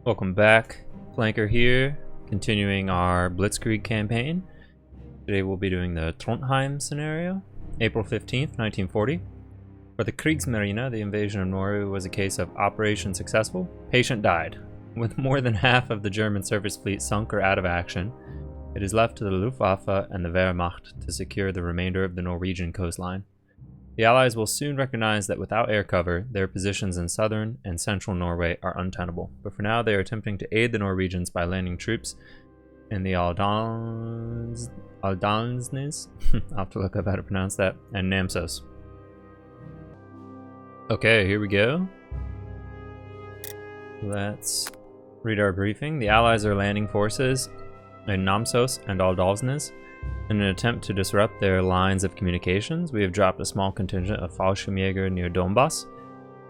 Welcome back, Flanker here, continuing our Blitzkrieg campaign. Today we'll be doing the Trondheim scenario, April 15th, 1940. For the Kriegsmarine, the invasion of Norway was a case of Operation Successful, Patient Died. With more than half of the German surface fleet sunk or out of action, it is left to the Luftwaffe and the Wehrmacht to secure the remainder of the Norwegian coastline. The Allies will soon recognize that without air cover, their positions in southern and central Norway are untenable. But for now, they are attempting to aid the Norwegians by landing troops in the Aldalsnes. I'll have to look up how to pronounce that. And Namsos. Okay, here we go. Let's read our briefing. The Allies are landing forces in Namsos and Aldalsnes. In an attempt to disrupt their lines of communications, we have dropped a small contingent of Fallschirmjäger near Donbass.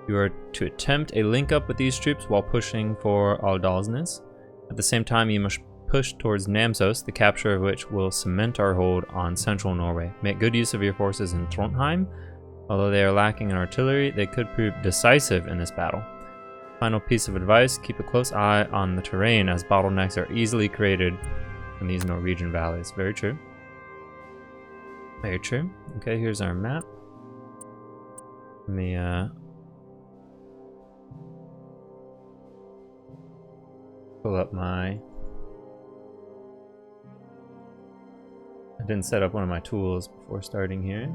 You are to attempt a link-up with these troops while pushing for Aldalsnes. At the same time, you must push towards Namsos, the capture of which will cement our hold on central Norway. Make good use of your forces in Trondheim. Although they are lacking in artillery, they could prove decisive in this battle. Final piece of advice, keep a close eye on the terrain as bottlenecks are easily created in these Norwegian valleys. Very true. Very true. Okay, here's our map. Let me pull up my... I didn't set up one of my tools before starting here.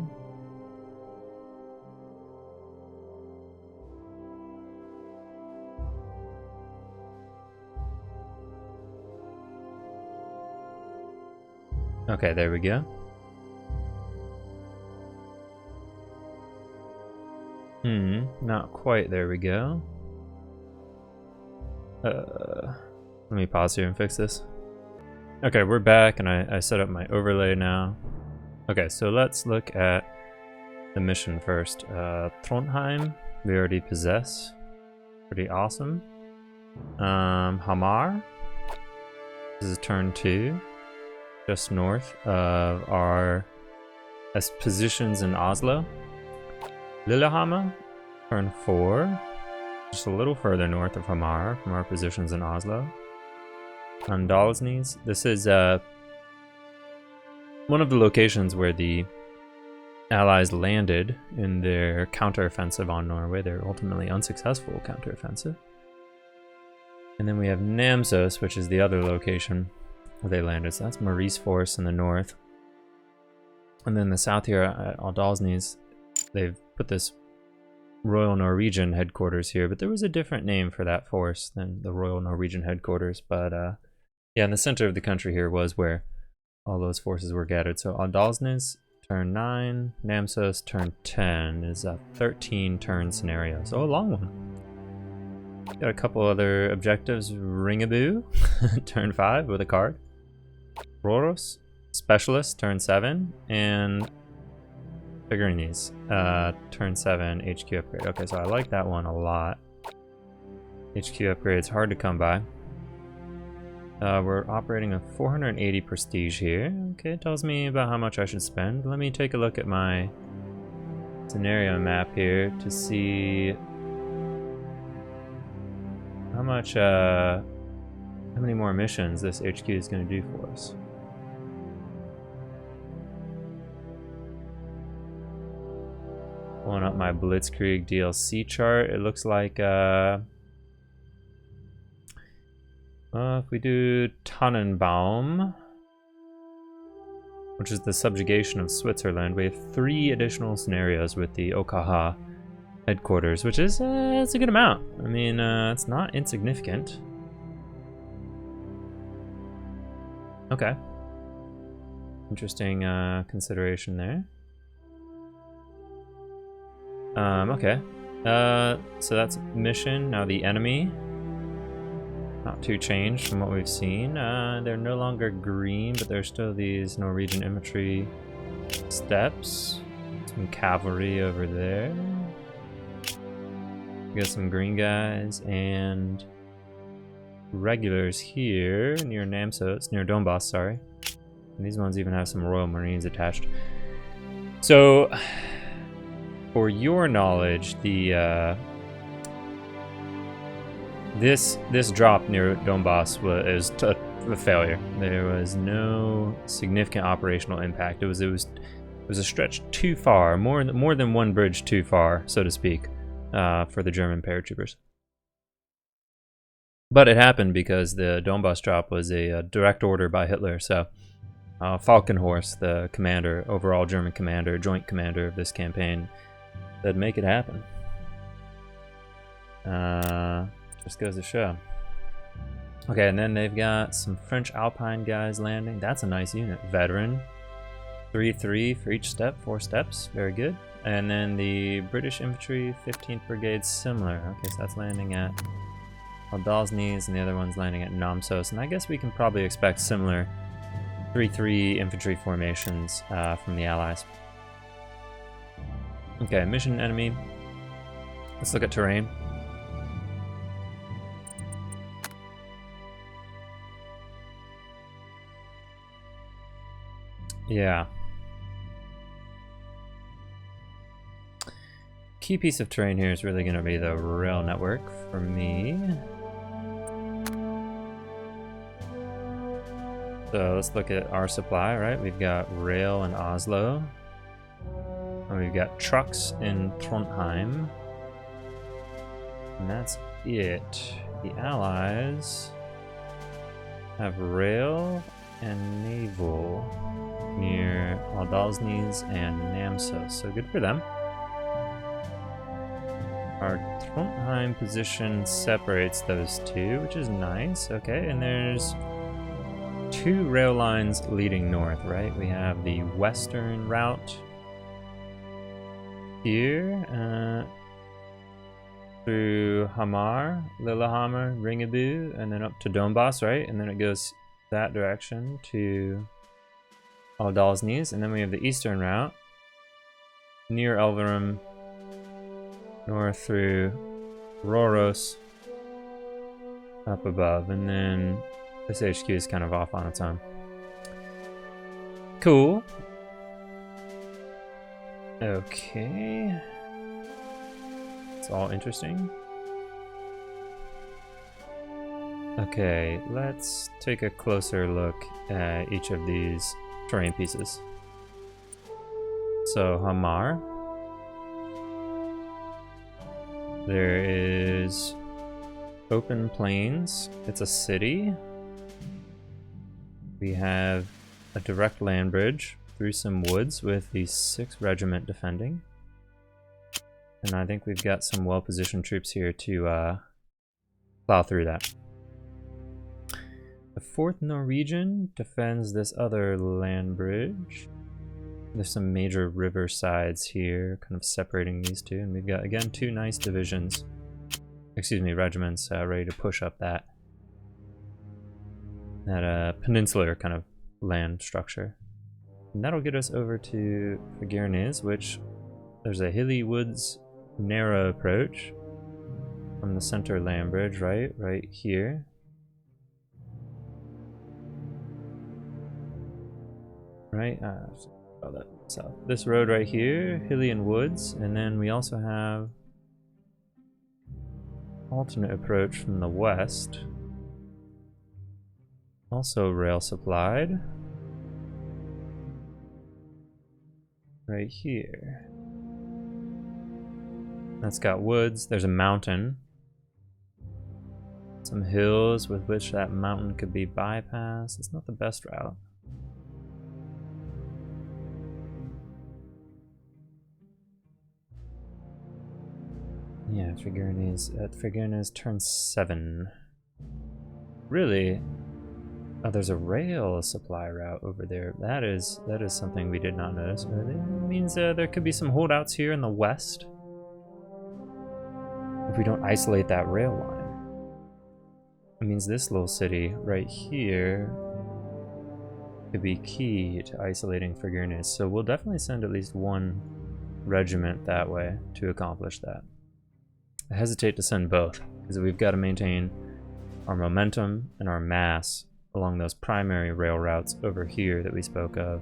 Okay, there we go. Not quite. There we go. Let me pause here and fix this. Okay, we're back, and I set up my overlay now. Okay, so let's look at the mission first. Trondheim, we already possess. Pretty awesome. Hamar. This is turn 2. Just north of our positions in Oslo. Lillehammer, turn 4, just a little further north of Hamar from our positions in Oslo. Andalsnes, this is one of the locations where the Allies landed in their counteroffensive on Norway, their ultimately unsuccessful counteroffensive. And then we have Namsos, which is the other location where they landed, so that's Marie's force in the north. And then the south here at Aldalsnes, they've put this Royal Norwegian headquarters here, but there was a different name for that force than the Royal Norwegian headquarters. But yeah, in the center of the country here was where all those forces were gathered. So Aldalsnes, turn 9, Namsos, turn 10 is a 13-turn scenario, so a long one. Got a couple other objectives. Ringaboo, turn 5 with a card. Roros, Specialist, turn 7, and figuring these, turn 7, HQ upgrade. Okay, so I like that one a lot. HQ upgrade's hard to come by. We're operating a 480 prestige here. Okay, it tells me about how much I should spend. Let me take a look at my scenario map here to see how much, how many more missions this HQ is going to do for us. Pulling up my Blitzkrieg DLC chart, it looks like if we do Tannenbaum, which is the subjugation of Switzerland, we have 3 additional scenarios with the Okaha headquarters, which is it's a good amount. I mean, it's not insignificant. Okay, interesting consideration there. Okay. So that's mission. Now the enemy. Not too changed from what we've seen. They're no longer green, but there's still these Norwegian infantry steps. Some cavalry over there. We got some green guys and regulars here near Namsos, near Donbass, sorry. And these ones even have some Royal Marines attached. So, for your knowledge, the This drop near Donbass was a failure. There was no significant operational impact. It was a stretch too far, more than one bridge too far, so to speak, for the German paratroopers. But it happened because the Donbass drop was a direct order by Hitler. So Falkenhorst, the commander, overall German commander, joint commander of this campaign, said make it happen. Just goes to show. Okay, and then they've got some French Alpine guys landing. That's a nice unit. Veteran. 3-3 for each step, 4 steps. Very good. And then the British Infantry 15th Brigade, similar. Okay, so that's landing at Aldalsnes, and the other one's landing at Namsos. And I guess we can probably expect similar 3-3 infantry formations from the Allies. Okay, mission enemy. Let's look at terrain. Yeah. Key piece of terrain here is really going to be the rail network for me. So let's look at our supply, right? We've got rail in Oslo. And we've got trucks in Trondheim. And that's it. The Allies have rail and naval near Aldalsnes and Namsos, so good for them. Our Trondheim position separates those two, which is nice. Okay, and there's 2 rail lines leading north, right? We have the western route here through Hamar, Lillehammer, Ringebu, and then up to Donbass, right? And then it goes that direction to Aldalsnes, and then we have the eastern route near Elverum, north through Røros, up above, and then this HQ is kind of off on its own. Cool. Okay. It's all interesting. Okay, let's take a closer look at each of these terrain pieces. So Hamar. There is open plains. It's a city. We have a direct land bridge through some woods with the 6th Regiment defending. And I think we've got some well-positioned troops here to plow through that. The 4th Norwegian defends this other land bridge. There's some major river sides here, kind of separating these two. And we've got, again, 2 nice divisions. Excuse me, regiments ready to push up that peninsular kind of land structure. And that'll get us over to Fagernes, which there's a hilly woods narrow approach from the center land bridge, right here. Right, so this road right here, hilly and woods, and then we also have alternate approach from the west, also rail supplied, right here. That's got woods. There's a mountain, some hills with which that mountain could be bypassed. It's not the best route. Yeah, Fagernes turn 7. Really? Oh, there's a rail supply route over there. That is something we did not notice earlier. It means there could be some holdouts here in the west if we don't isolate that rail line. It means this little city right here could be key to isolating Fagernes. So we'll definitely send at least 1 regiment that way to accomplish that. I hesitate to send both, because we've got to maintain our momentum and our mass along those primary rail routes over here that we spoke of,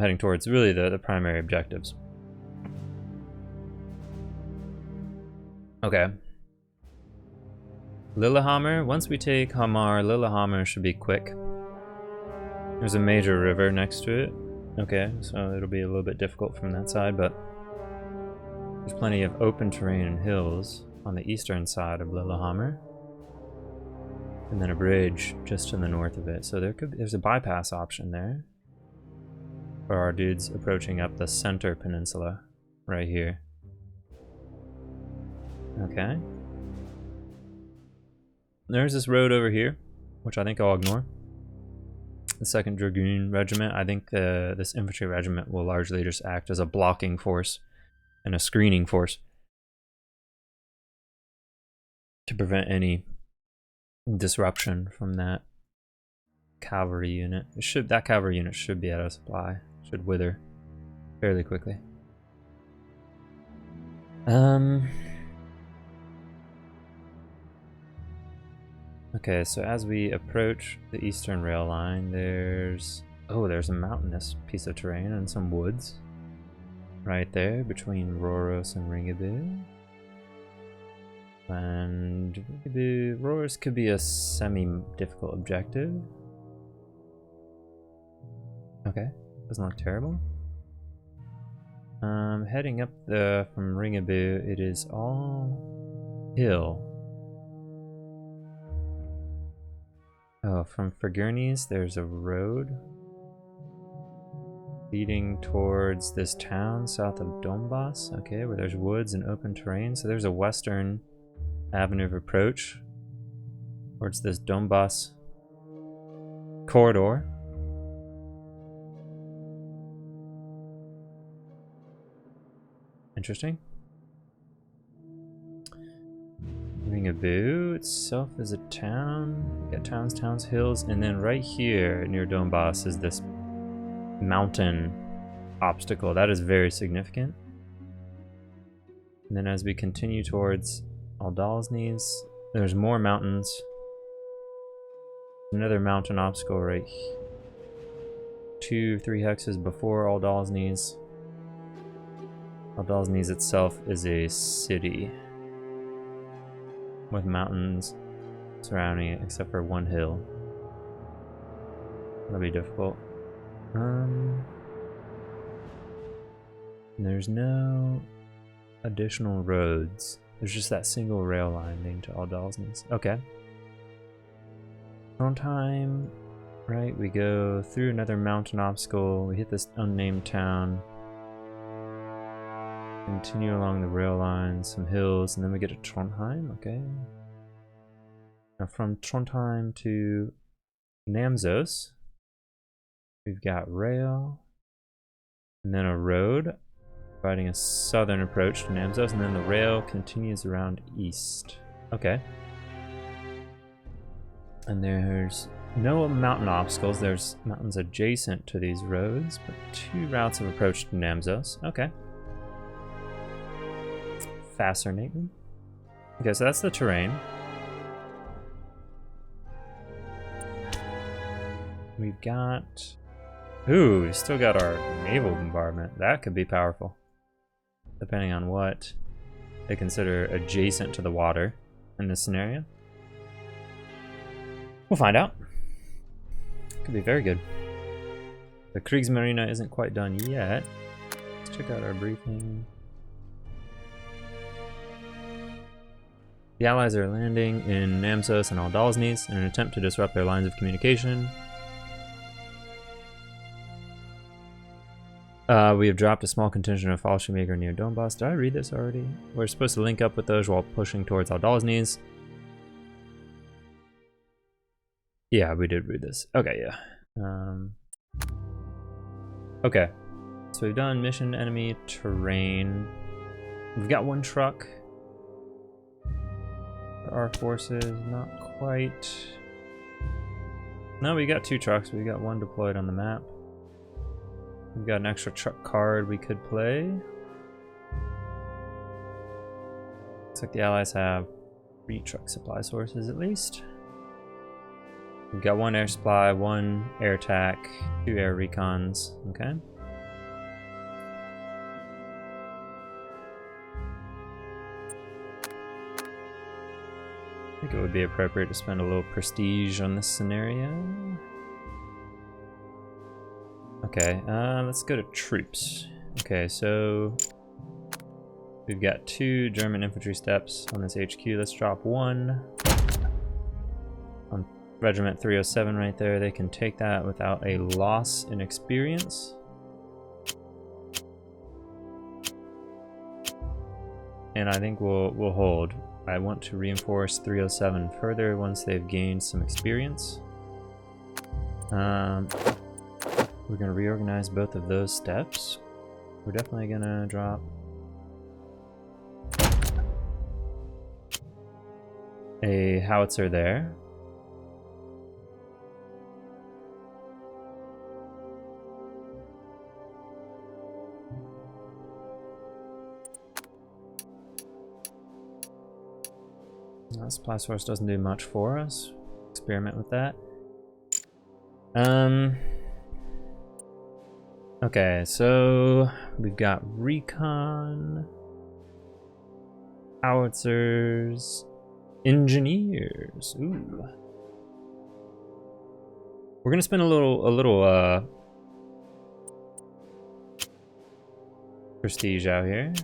heading towards really the primary objectives. Okay. Lillehammer. Once we take Hamar, Lillehammer should be quick. There's a major river next to it. Okay, so it'll be a little bit difficult from that side, but there's plenty of open terrain and hills on the eastern side of Lillehammer. And then a bridge just to the north of it. So there's a bypass option there for our dudes approaching up the center peninsula right here. Okay. There's this road over here, which I think I'll ignore. The 2nd Dragoon Regiment. I think this infantry regiment will largely just act as a blocking force and a screening force to prevent any disruption from that cavalry unit. That cavalry unit should be out of supply. Should wither fairly quickly. Okay, so as we approach the eastern rail line, there's a mountainous piece of terrain and some woods right there between Røros and Ringebu. And Røros could be a semi-difficult objective. Okay, doesn't look terrible. Heading up from Ringebu, it is all hill. Oh, from Fergurnes, there's a road leading towards this town south of Donbass. Okay, where there's woods and open terrain. So there's a western avenue of approach towards this Donbass corridor. Interesting. Ringebu itself is a town. We got towns, hills, and then right here near Donbass is this mountain obstacle. That is very significant. And then as we continue towards Aldalsnes, there's more mountains. Another mountain obstacle right here. 2-3 hexes before Aldalsnes. Aldalsnes itself is a city with mountains surrounding it, except for one hill. That'll be difficult. There's no additional roads. There's just that single rail line leading to Aldalsnes. Okay. Trondheim, right? We go through another mountain obstacle. We hit this unnamed town. Continue along the rail line, some hills, and then we get to Trondheim. Okay. Now from Trondheim to Namsos, we've got rail, and then a road, providing a southern approach to Namsos, and then the rail continues around east. Okay. And there's no mountain obstacles. There's mountains adjacent to these roads, but 2 routes of approach to Namsos. Okay. Fascinating. Okay, so that's the terrain. We've got... Ooh, we still got our naval bombardment. That could be powerful. Depending on what they consider adjacent to the water in this scenario. We'll find out. Could be very good. The Kriegsmarine isn't quite done yet. Let's check out our briefing. The Allies are landing in Namsos and Aldalsnes in an attempt to disrupt their lines of communication. We have dropped a small contingent of Fallschirmjäger near Donbass. Did I read this already? We're supposed to link up with those while pushing towards Aldalsnes. Yeah, we did read this. Okay, yeah. Okay. So we've done mission enemy terrain. We've got 1 truck. Our forces, not quite. No, we got 2 trucks. We got 1 deployed on the map. We've got an extra truck card we could play. Looks like the Allies have 3 truck supply sources at least. We've got 1 air supply, 1 air attack, 2 air recons. Okay. I think it would be appropriate to spend a little prestige on this scenario. Okay, let's go to troops. Okay, so we've got 2 German infantry steps on this HQ. Let's drop 1 on Regiment 307 right there. They can take that without a loss in experience. And I think we'll hold. I want to reinforce 307 further once they've gained some experience. We're going to reorganize both of those steps. We're definitely going to drop a howitzer there. Supply source doesn't do much for us. Experiment with that. Okay, so we've got recon, howitzers, engineers. Ooh. We're gonna spend a little prestige out here.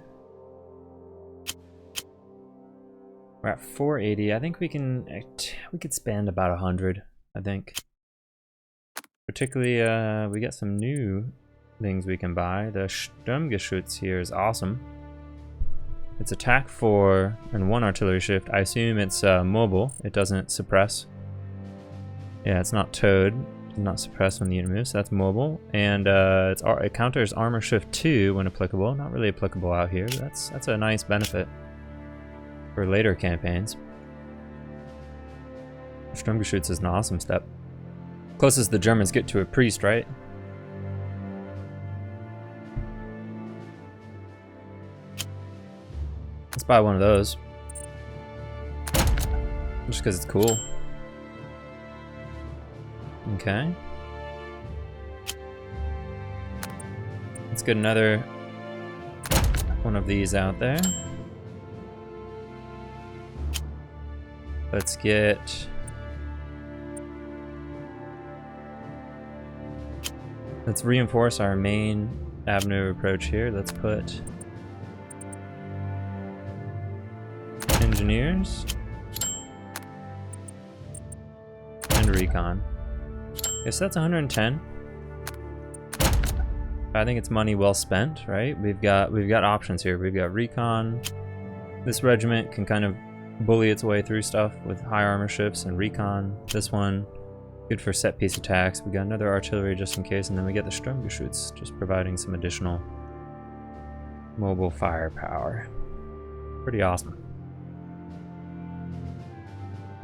We're at 480. I think we could spend about 100. I think. Particularly, we got some new things we can buy. The Sturmgeschütz here is awesome. It's attack 4 and 1 artillery shift. I assume it's mobile. It doesn't suppress. Yeah, it's not towed. It's not suppressed when the unit moves. So that's mobile, and it counters armor shift 2 when applicable. Not really applicable out here, but that's a nice benefit for later campaigns. Sturmgeschütz is an awesome step. Closest the Germans get to a priest, right? Let's buy one of those. Just because it's cool. Okay. Let's get another one of these out there. Let's get... Let's reinforce our main avenue of approach here. Let's put engineers and recon. Okay, so that's 110. I think it's money well spent, right? We've got options here. We've got recon. This regiment can kind of bully its way through stuff with high armor ships and recon. This one, good for set piece attacks. We got another artillery just in case, and then we get the Sturmgeschütz, just providing some additional mobile firepower. Pretty awesome.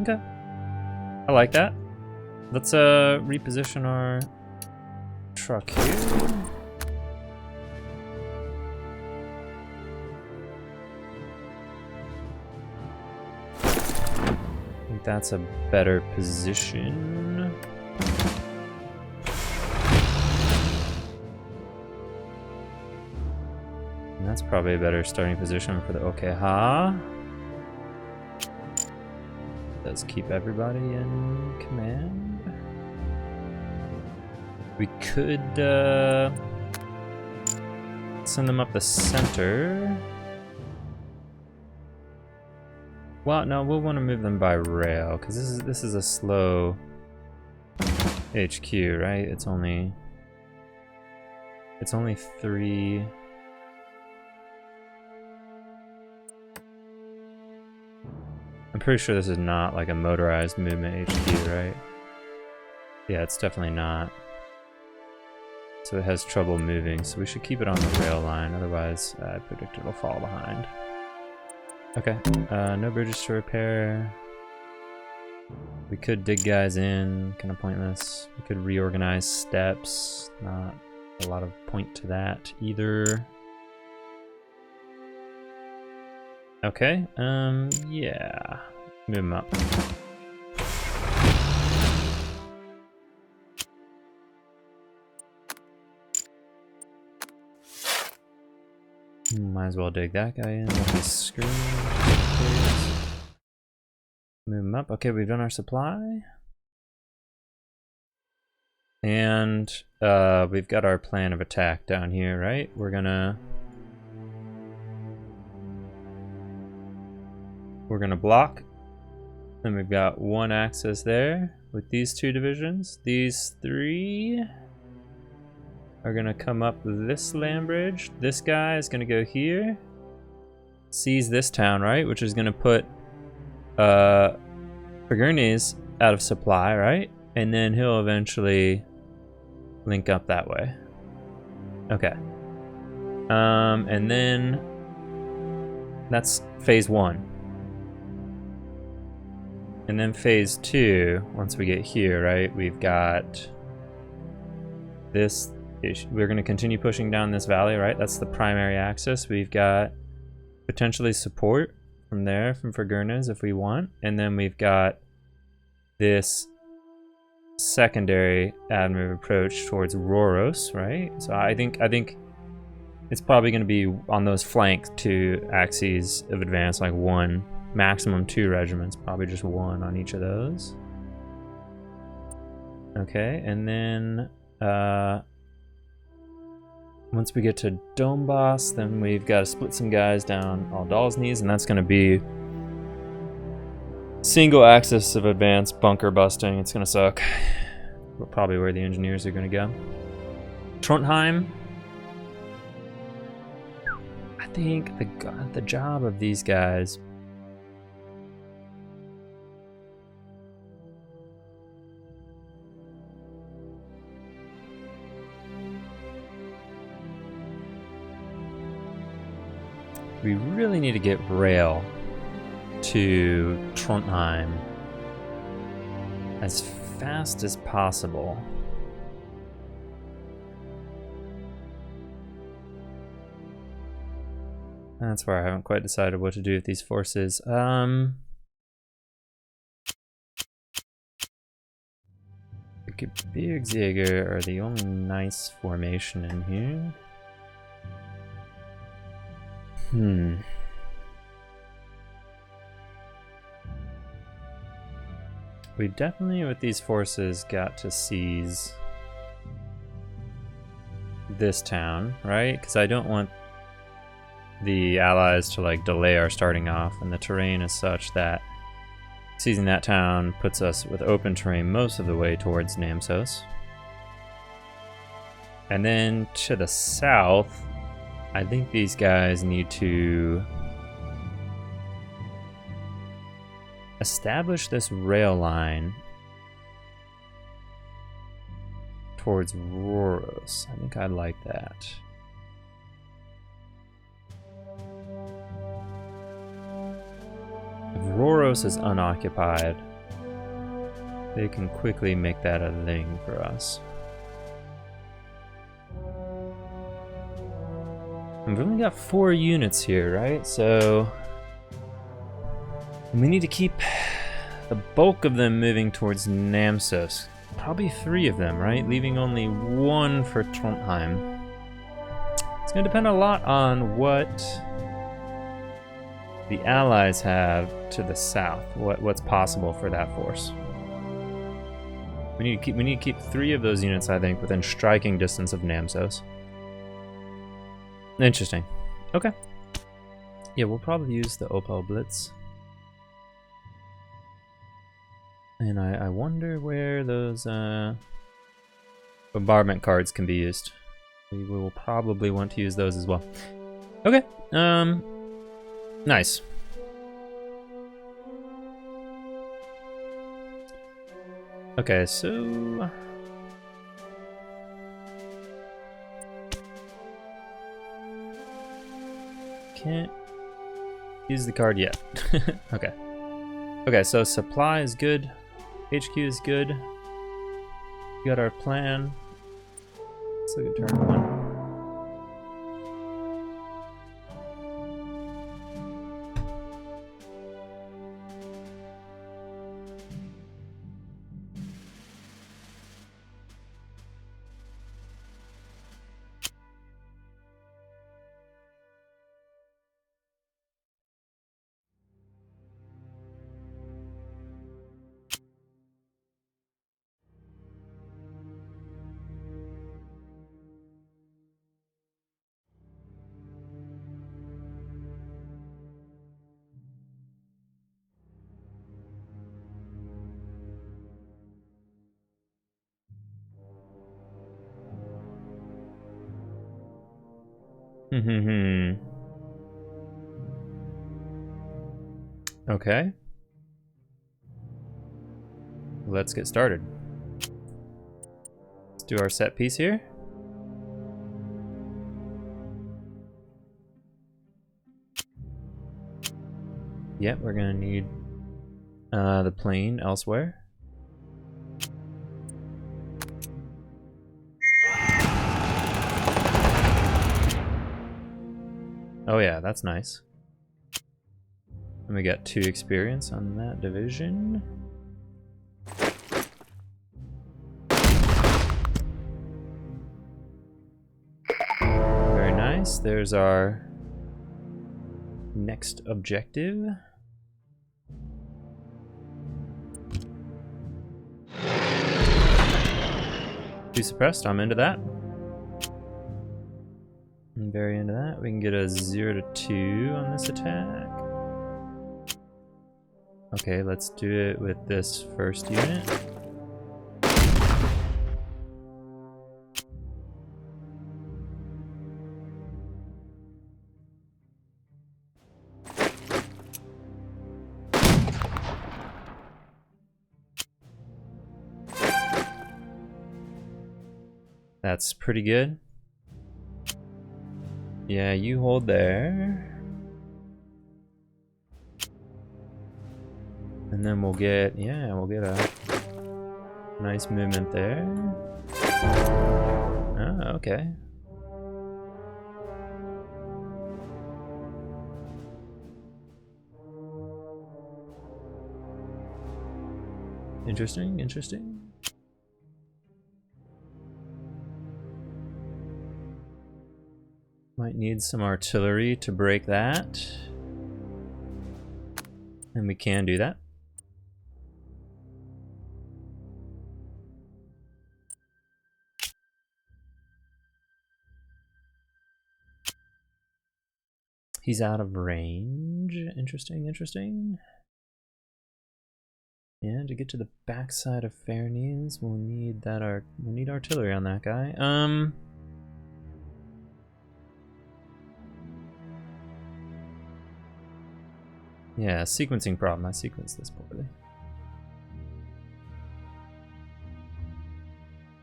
Okay, I like that. Let's reposition our truck here. I think that's a better position. And that's probably a better starting position for the OKH. Does keep everybody in command. We could send them up the center. Well, no, we'll want to move them by rail because this is a slow HQ, right? It's only 3. I'm pretty sure this is not like a motorized movement HQ, right? Yeah, it's definitely not. So it has trouble moving, so we should keep it on the rail line, otherwise I predict it'll fall behind. Okay, no bridges to repair. We could dig guys in, kind of pointless. We could reorganize steps, not a lot of point to that either. Okay, yeah, move them up. Might as well dig that guy in with his screen. Move them up. Okay, we've done our supply. And we've got our plan of attack down here, right? We're gonna block. And we've got one axis there with these two divisions. These three are gonna come up this land bridge. This guy is gonna go here. Seize this town, right? Which is gonna put Pagurnes out of supply, right? And then he'll eventually link up that way. Okay. And then that's phase 1. And then phase 2, once we get here, right, we've got this issue. We're going to continue pushing down this valley, right? That's the primary axis. We've got potentially support from there, from Fagurnes if we want. And then we've got this secondary admiral approach towards Roros, right? So I think it's probably going to be on those flank 2 axes of advance, like 1, maximum 2 regiments, probably just 1 on each of those. Okay, and then once we get to Donbass, then we've got to split some guys down Aldalsnes, and that's going to be single axis of advance, bunker busting. It's going to suck. Probably where the engineers are going to go. Trondheim. I think the job of these guys we really need to get rail to Trondheim as fast as possible. That's where I haven't quite decided what to do with these forces. Gebirgsjäger are the only nice formation in here. We definitely, with these forces, got to seize this town, right? Because I don't want the allies to like delay our starting off, and the terrain is such that seizing that town puts us with open terrain most of the way towards Namsos. And then to the south, I think these guys need to establish this rail line towards Roros. I think I'd like that. If Roros is unoccupied, they can quickly make that a thing for us. We've only got 4 units here, right? So we need to keep the bulk of them moving towards Namsos. Probably 3 of them, right? Leaving only 1 for Trondheim. It's going to depend a lot on what the allies have to the south. What's possible for that force. We need to keep 3 of those units, I think, within striking distance of Namsos. Interesting. Okay. Yeah, we'll probably use the Opel Blitz. And I wonder where those bombardment cards can be used. We will probably want to use those as well. Okay. Nice. Okay, so can't use the card yet. Okay. Okay, so supply is good. HQ is good. We got our plan. Let's look at turn 1. Okay. Let's get started. Let's do our set piece here. Yep, we're gonna need the plane elsewhere. Oh yeah, that's nice. And we got 2 experience on that division. Very nice. There's our next objective. Too suppressed, I'm into that. I'm very into that. We can get a 0 to 2 on this attack. Okay, let's do it with this first unit. That's pretty good. Yeah, you hold there. And then we'll get, yeah, we'll get a nice movement there. Oh, okay. Interesting, interesting. Might need some artillery to break that. And we can do that. He's out of range. Interesting, interesting. And to get to the backside of Fairnees, we'll need that we'll need artillery on that guy. Yeah, sequencing problem. I sequenced this poorly.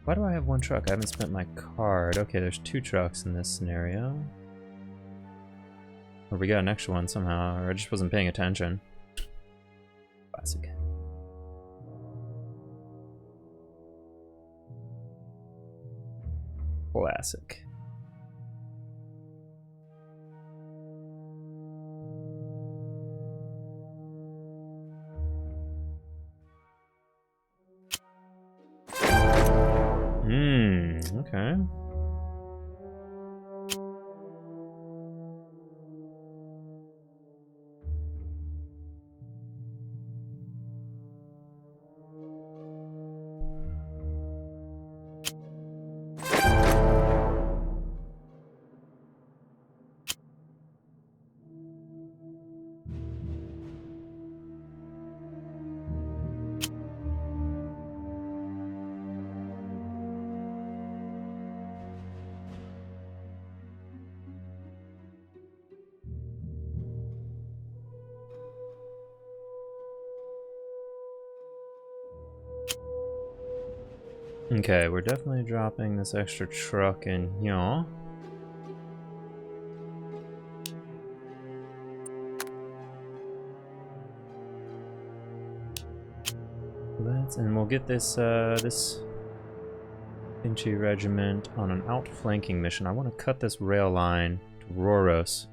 Why do I have 1 truck? I haven't spent my card. Okay, there's 2 trucks in this scenario. Or we got an extra one somehow, or I just wasn't paying attention. Classic. Classic. Okay. Okay, we're definitely dropping this extra truck in here. And we'll get this this Infantry regiment on an outflanking mission. I want to cut this rail line to Roros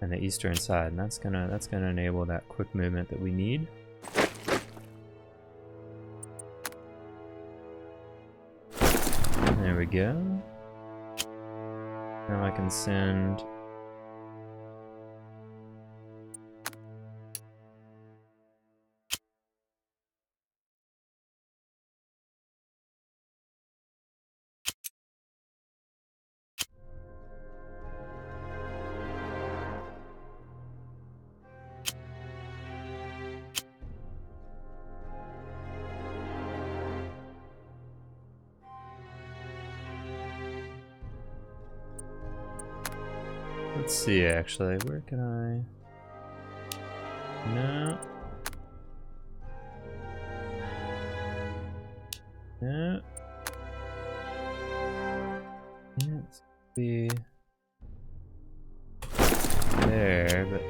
and the eastern side, and that's gonna enable that quick movement that we need. There we go. Now I can send Let's see, actually. Where can I... No. No. Yeah, it's be there, but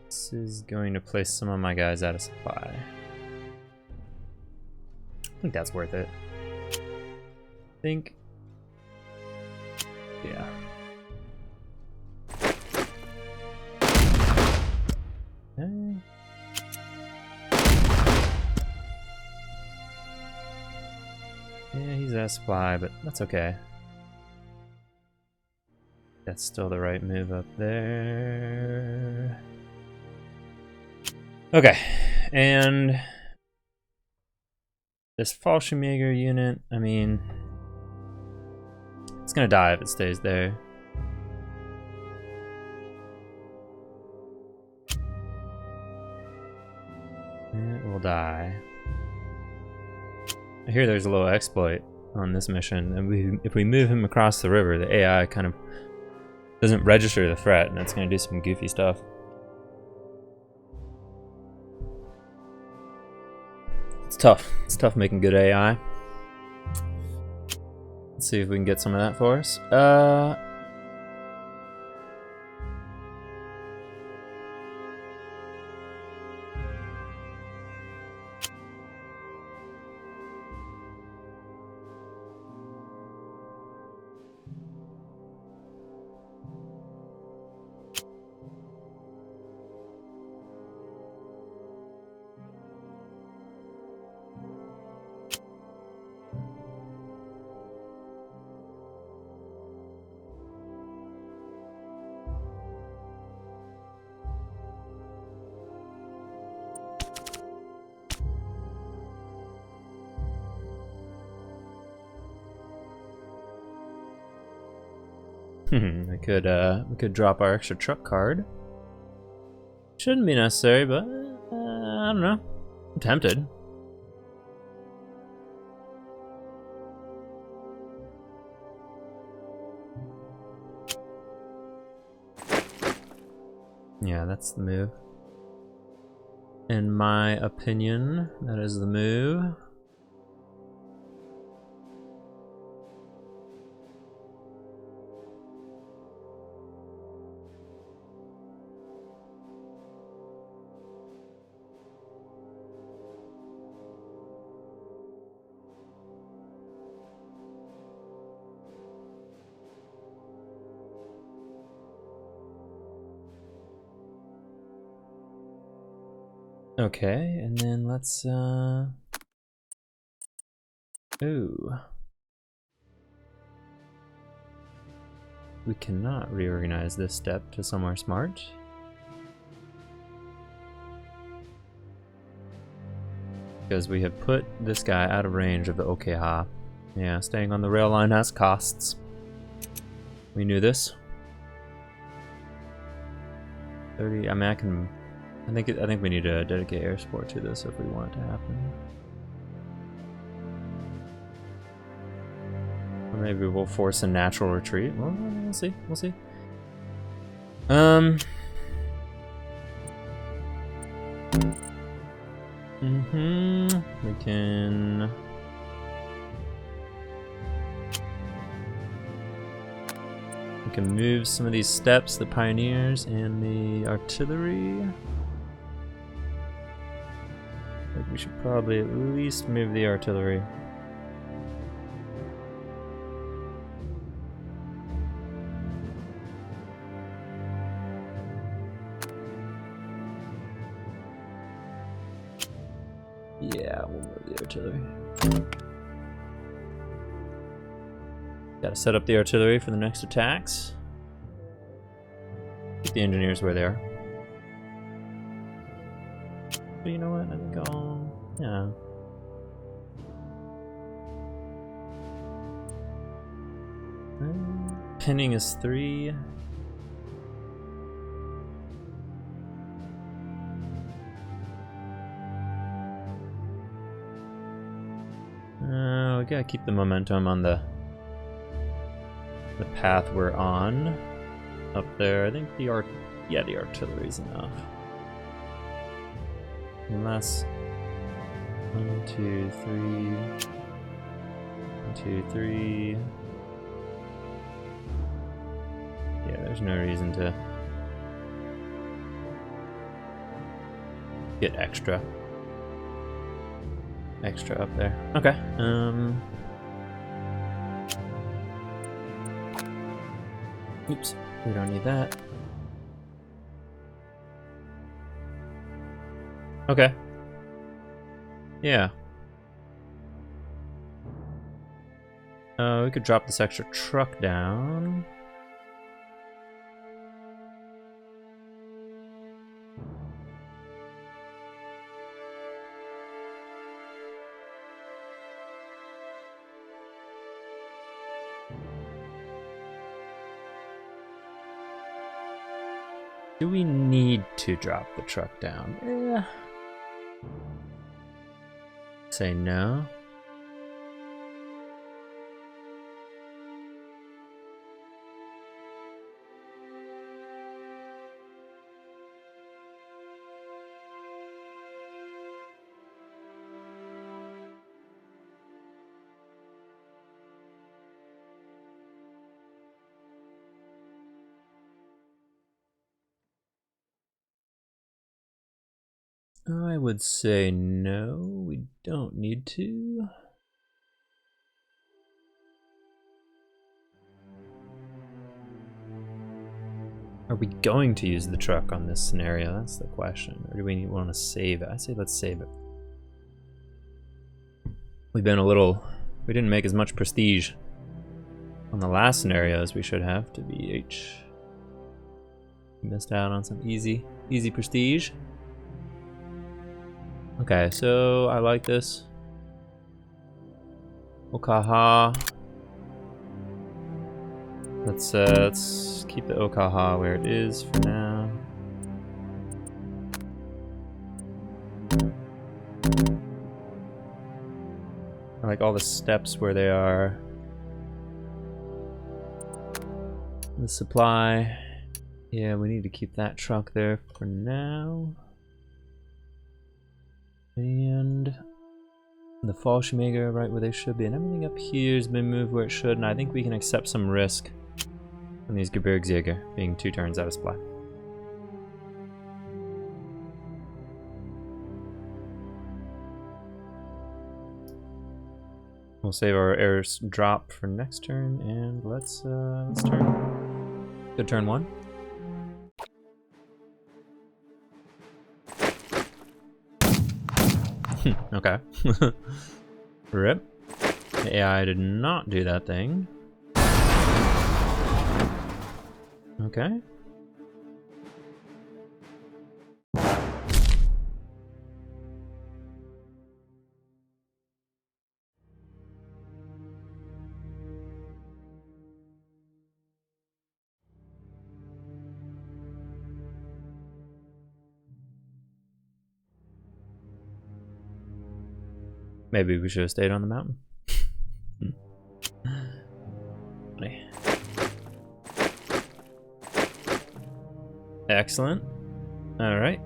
this is going to place some of my guys out of supply. I think that's worth it. I think... Yeah. Okay. Yeah, he's out of supply, but that's okay. That's still the right move up there. Okay, and this Fallschirmjäger unit, I mean, it's gonna die if it stays there. It will die. I hear there's a little exploit on this mission, and if we move him across the river, the AI kind of doesn't register the threat, and it's going to do some goofy stuff. It's tough. It's tough making good AI. Let's see if we can get some of that for us. we could drop our extra truck card. Shouldn't be necessary, but I don't know. I'm tempted. Yeah, that's the move. In my opinion, that is the move. Okay, and then let's ooh. We cannot reorganize this step to somewhere smart. Because we have put this guy out of range of the OKH. Yeah, staying on the rail line has costs. We knew this. 30, I mean I think we need to dedicate air support to this if we want it to happen. Or maybe we'll force a natural retreat. Well, we'll see. We'll see. We can move some of these steps, the pioneers and the artillery. I think we should probably at least move the artillery. Yeah, we'll move the artillery. Gotta set up the artillery for the next attacks. Keep the engineers where they are. But you know what? I think I'll... yeah. Pinning is 3. We gotta keep the momentum on the path we're on. up there. I think the artillery's enough. Unless 1, 2, 3. 1, 2, 3. Yeah, there's no reason to get extra up there. Okay. Oops, we don't need that. Okay. Yeah. We could drop this extra truck down. Do we need to drop the truck down? Yeah. Say no. I would say no, we don't need to. Are we going to use the truck on this scenario? That's the question. Or do we want to save it? I say let's save it. We didn't make as much prestige on the last scenario as we should have to BH. We missed out on some easy prestige. Okay, so I like this. Okaha. Let's keep the Okaha where it is for now. I like all the steps where they are. The supply. Yeah, we need to keep that truck there for now. And the Fallschirmjäger right where they should be, and everything up here has been moved where it should, and I think we can accept some risk on these Gebirgsjäger being 2 turns out of supply. We'll save our air drop for next turn, and let's turn. Good turn 1. Okay. Rip. The AI did not do that thing. Okay. Maybe we should have stayed on the mountain. Excellent. Alright.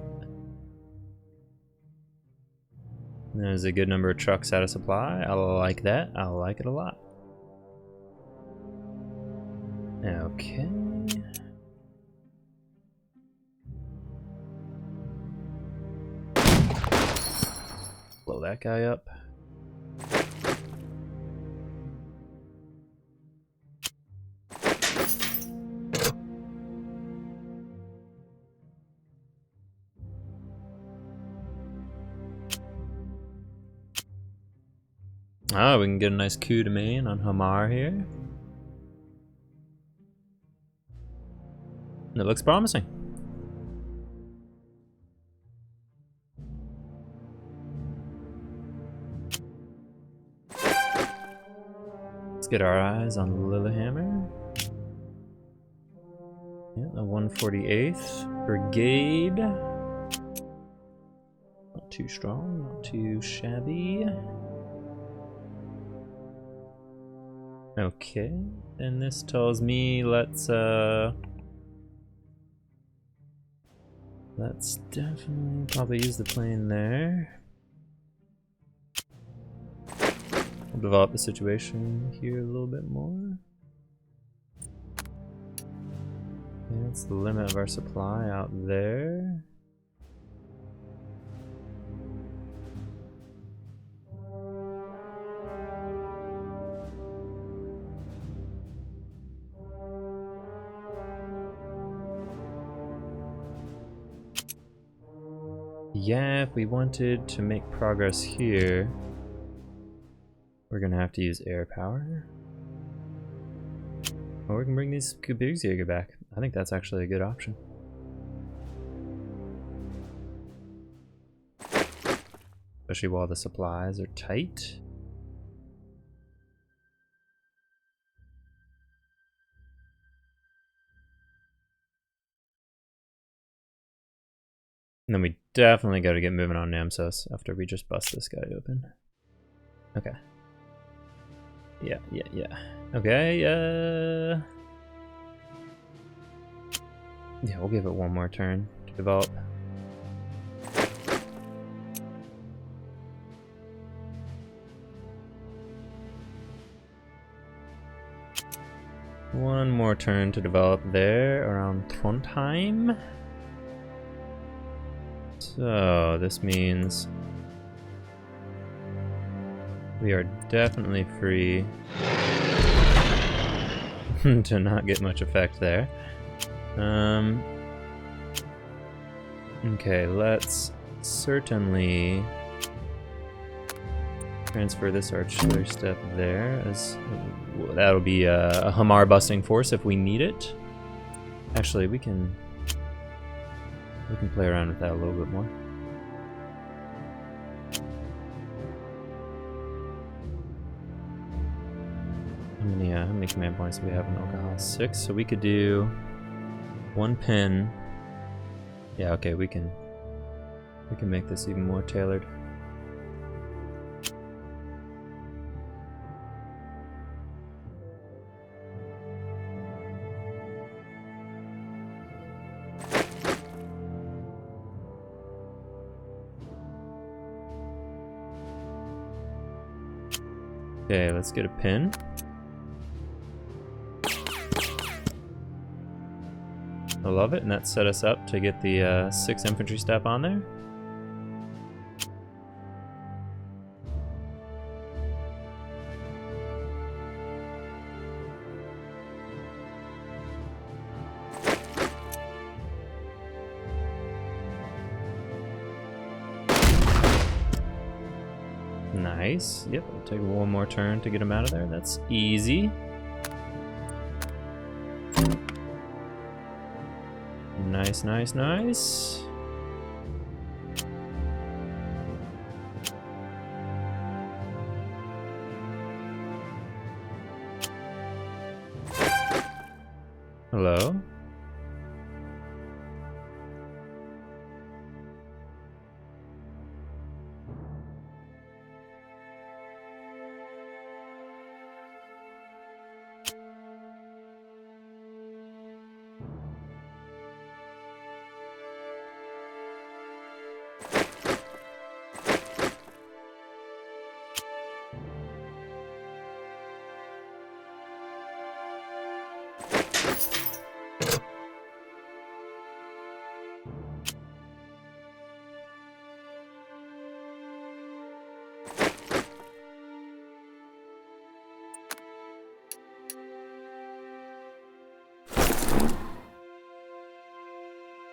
There's a good number of trucks out of supply. I like that. I like it a lot. Okay. Blow that guy up. Oh, we can get a nice coup de main on Hamar here. It looks promising. Let's get our eyes on Lillehammer. Yeah, the 148th Brigade. Not too strong, not too shabby. Okay, and this tells me let's Let's definitely probably use the plane there. We'll develop the situation here a little bit more. Yeah, that's the limit of our supply out there. Yeah, if we wanted to make progress here, we're gonna have to use air power. Or we can bring these Gebirgsjäger back. I think that's actually a good option. Especially while the supplies are tight. And then we definitely gotta get moving on Namsos after we just bust this guy open. Okay. Yeah. Okay, yeah, we'll give it one more turn to develop. One more turn to develop there around Trondheim. So this means we are definitely free to not get much effect there. Okay, let's certainly transfer this artillery step there, as that'll be a Hamar busting force if we need it. Actually, we can play around with that a little bit more. How many command points do we have in Alcohol? 6, so we could do one pin. Yeah, okay, we can make this even more tailored. Okay, let's get a pin. I love it, and that set us up to get the 6 infantry step on there. Nice. Yep, we'll take one more turn to get him out of there. That's easy. Nice, nice, nice. Hello?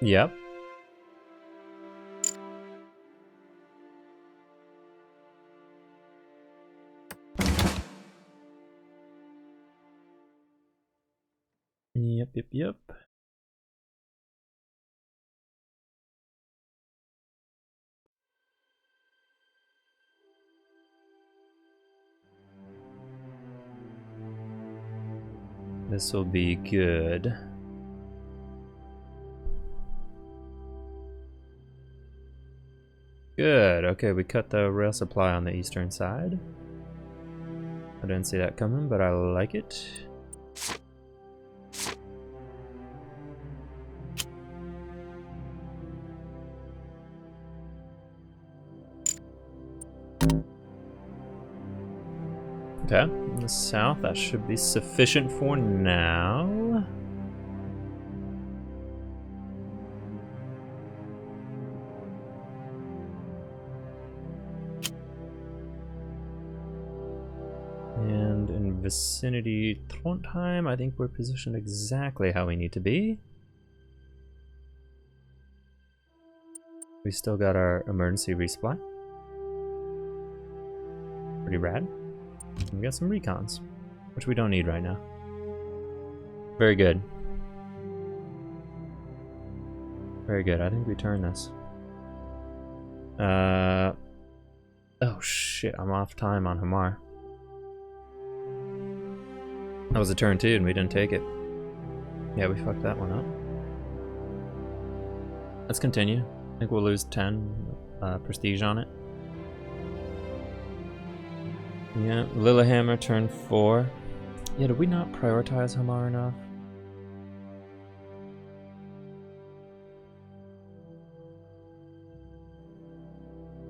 Yep. Yep. This will be good. Good. Okay, we cut the rail supply on the eastern side. I didn't see that coming, but I like it. Okay, in the south, that should be sufficient for now. And in vicinity Trondheim, I think we're positioned exactly how we need to be. We still got our emergency resupply. Pretty rad. We got some recons, which we don't need right now. Very good. Very good. I think we turn this. Oh shit, I'm off time on Hamar. That was a turn 2 and we didn't take it. Yeah, we fucked that one up. Let's continue. I think we'll lose 10 prestige on it. Yeah, Lillehammer turn 4. Yeah, did we not prioritize Hamar enough?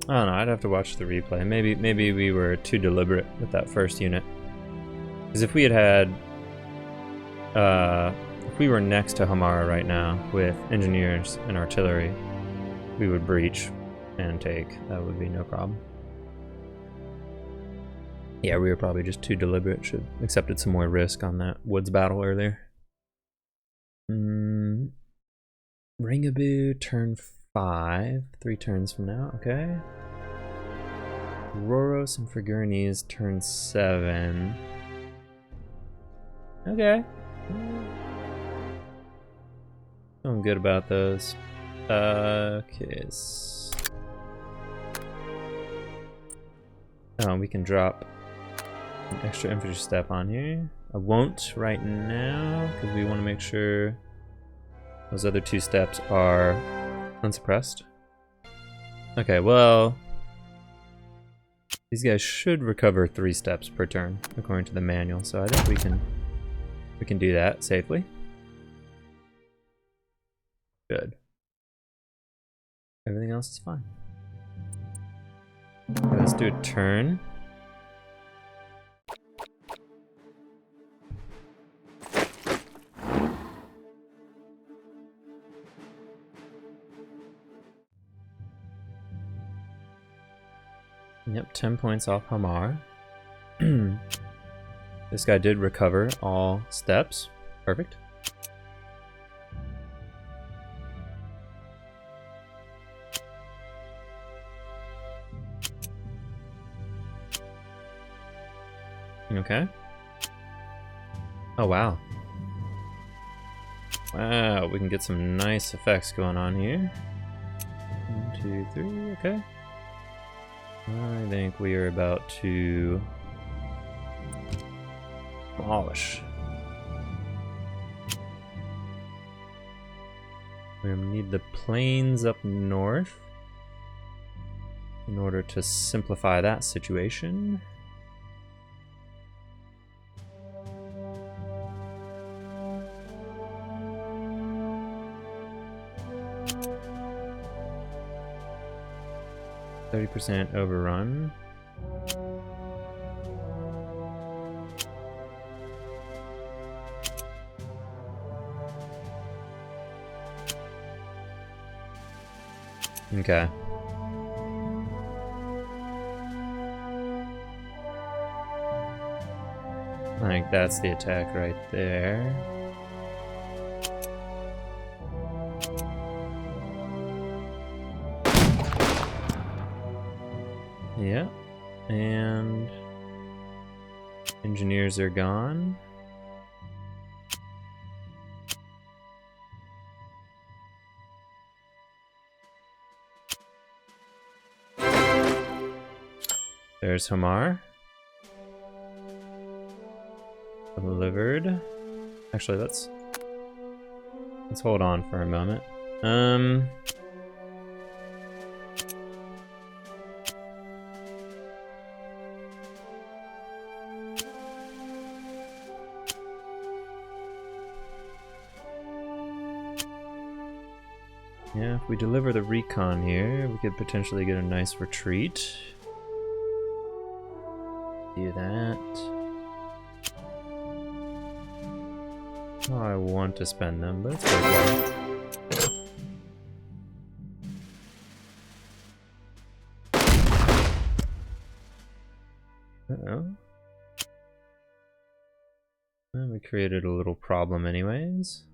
I don't know, I'd have to watch the replay. Maybe we were too deliberate with that first unit. Because if we had if we were next to Hamar right now with engineers and artillery, we would breach and take. That would be no problem. Yeah, we were probably just too deliberate. Should have accepted some more risk on that woods battle earlier. Ringaboo, turn 5. 3 turns from now, okay. Roros and Frigurines, turn 7. Okay. Feeling good about those. Okay. Oh, we can drop an extra infantry step on here. I won't right now because we want to make sure those other 2 steps are unsuppressed. Okay, well, these guys should recover 3 steps per turn according to the manual, so I think we can do that safely. Good. Everything else is fine. Okay, let's do a turn. Yep, 10 points off Hamar. This guy did recover all steps. Perfect. Okay. Oh, wow. Wow, we can get some nice effects going on here. 1, 2, 3, okay. I think we are about to demolish. We need the plains up north in order to simplify that situation. %30 overrun. Okay. I think that's the attack right there. Yeah, and engineers are gone. There's Hamar. Delivered. Actually, let's hold on for a moment. Yeah, if we deliver the recon here, we could potentially get a nice retreat. do that. Oh, I want to spend them, but it's worthwhile. Uh-oh. Well, we created a little problem anyways.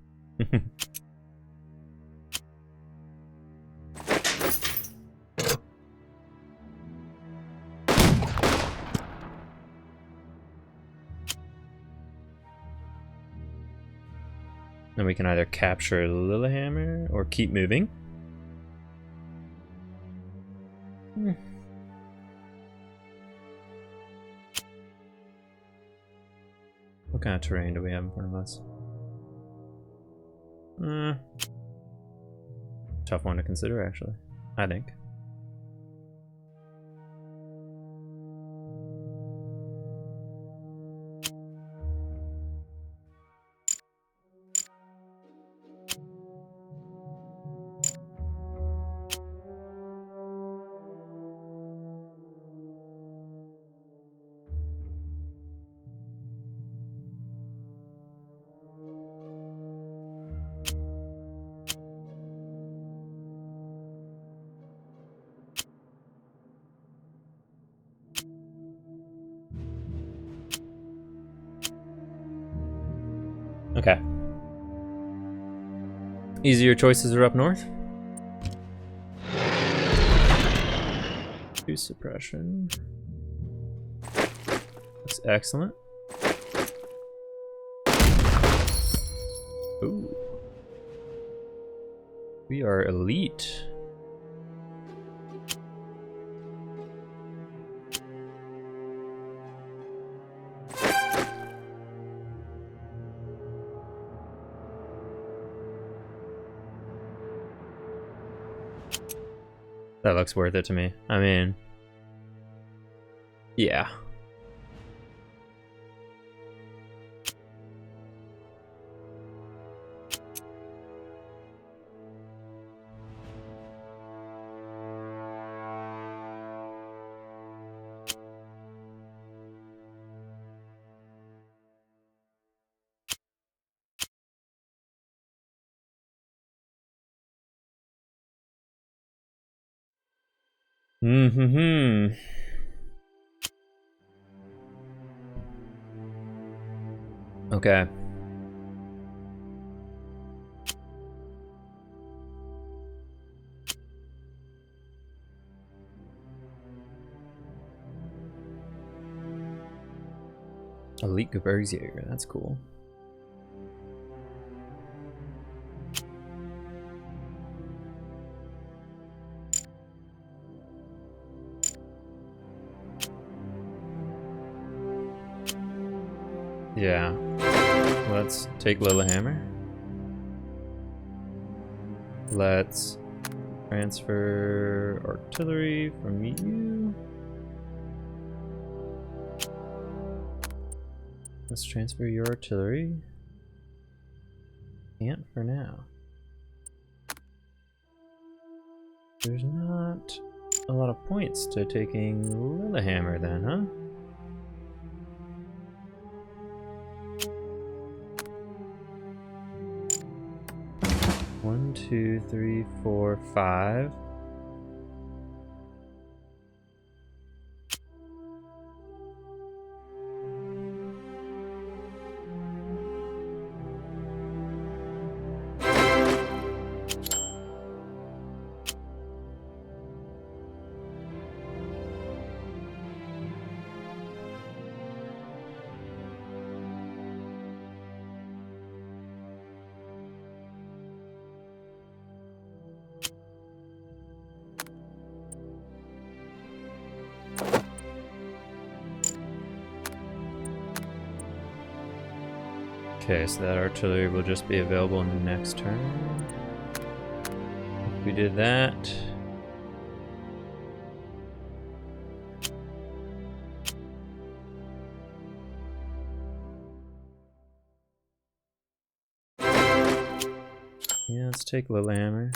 Then we can either capture Lillehammer or keep moving. What kind of terrain do we have in front of us? Tough one to consider, actually, I think. Okay. Easier choices are up north. 2 suppression. That's excellent. Ooh. We are elite. That looks worth it to me. I mean, yeah. Mm-hmm. Okay. Elite Gebirgsjäger, that's cool. Yeah. Let's take Lillehammer. Let's transfer artillery from you. Let's transfer your artillery. Can't for now. There's not a lot of points to taking Lillehammer then, huh? One, two, three, four, 5. Okay, so that artillery will just be available in the next turn. If we did that. Yeah, let's take Lillehammer.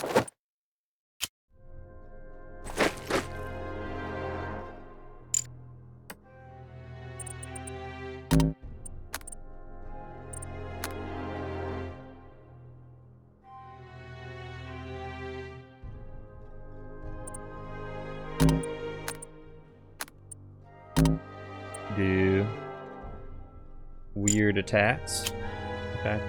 Do weird attacks. Okay.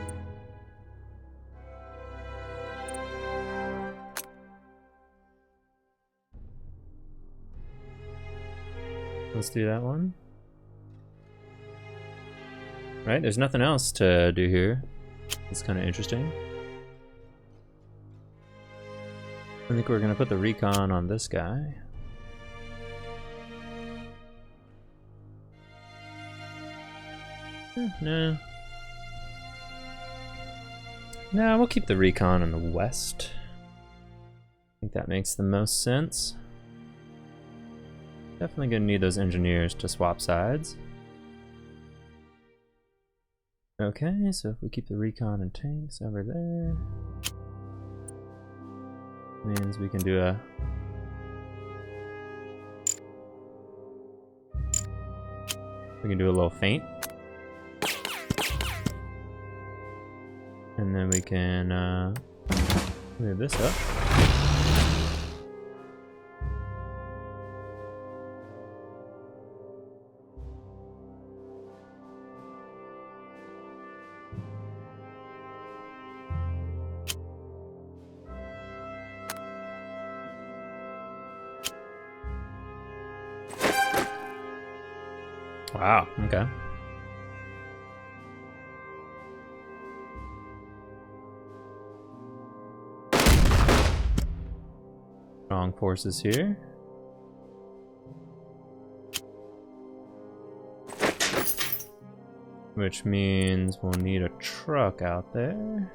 Let's do that one. Right, there's nothing else to do here. It's kind of interesting. I think we're gonna put the recon on this guy. No. No, we'll keep the recon in the west. I think that makes the most sense. Definitely gonna need those engineers to swap sides. Okay, so if we keep the recon and tanks over there, means we can do a little feint. And then we can move this up. Wow, okay. Strong forces here. Which means we'll need a truck out there.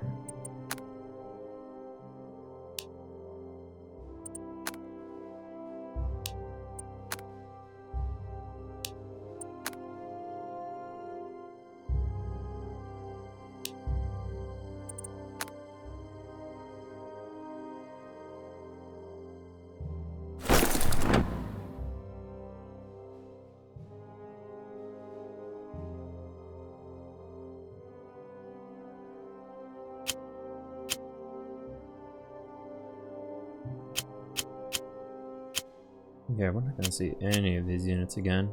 Yeah, we're not gonna see any of these units again.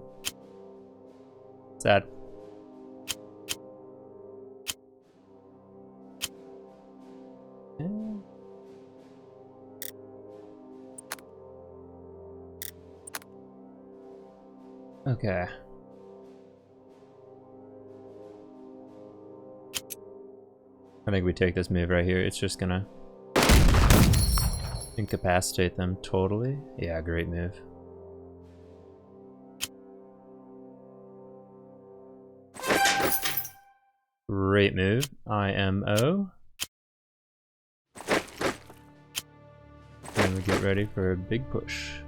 Sad. Yeah. Okay. I think we take this move right here. It's just gonna incapacitate them totally. Yeah, great move. Great move. IMO. And we get ready for a big push.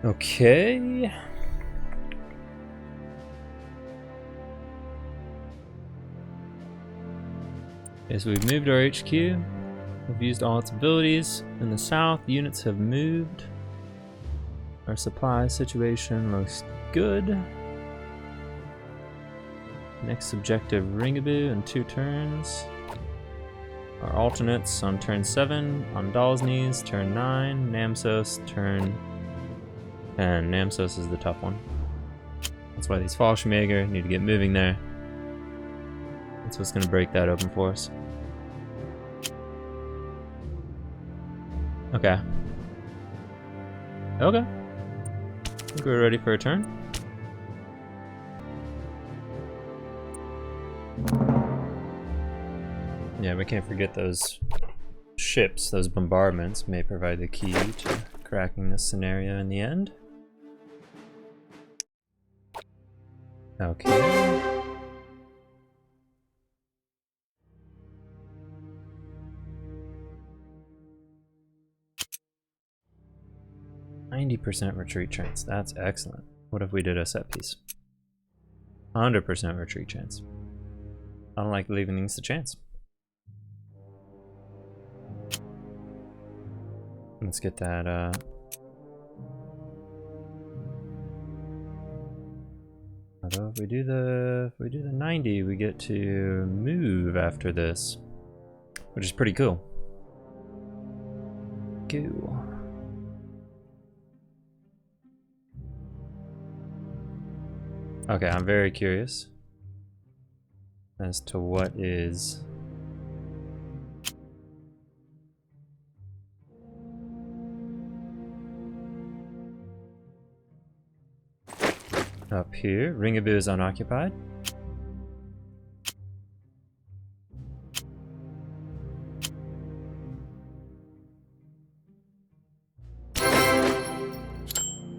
Okay. Okay, so we've moved our HQ. We've used all its abilities. In the south, units have moved. Our supply situation looks good. Next objective, Ringaboo in 2 turns. Our alternates on turn 7, on Dalsny's turn 9, Namsos turn 10. Namsos is the tough one. That's why these Fallschirmjäger need to get moving there. That's what's gonna break that open for us. Okay. Okay. I think we're ready for a turn. Yeah, we can't forget those ships, those bombardments may provide the key to cracking this scenario in the end. Okay. 90% retreat chance. That's excellent. What if we did a set piece? 100% retreat chance. I don't like leaving things to chance. Let's get that Although if we do the 90, we get to move after this, which is pretty cool. Cool. Okay, I'm very curious as to what is up here. Ringabu is unoccupied.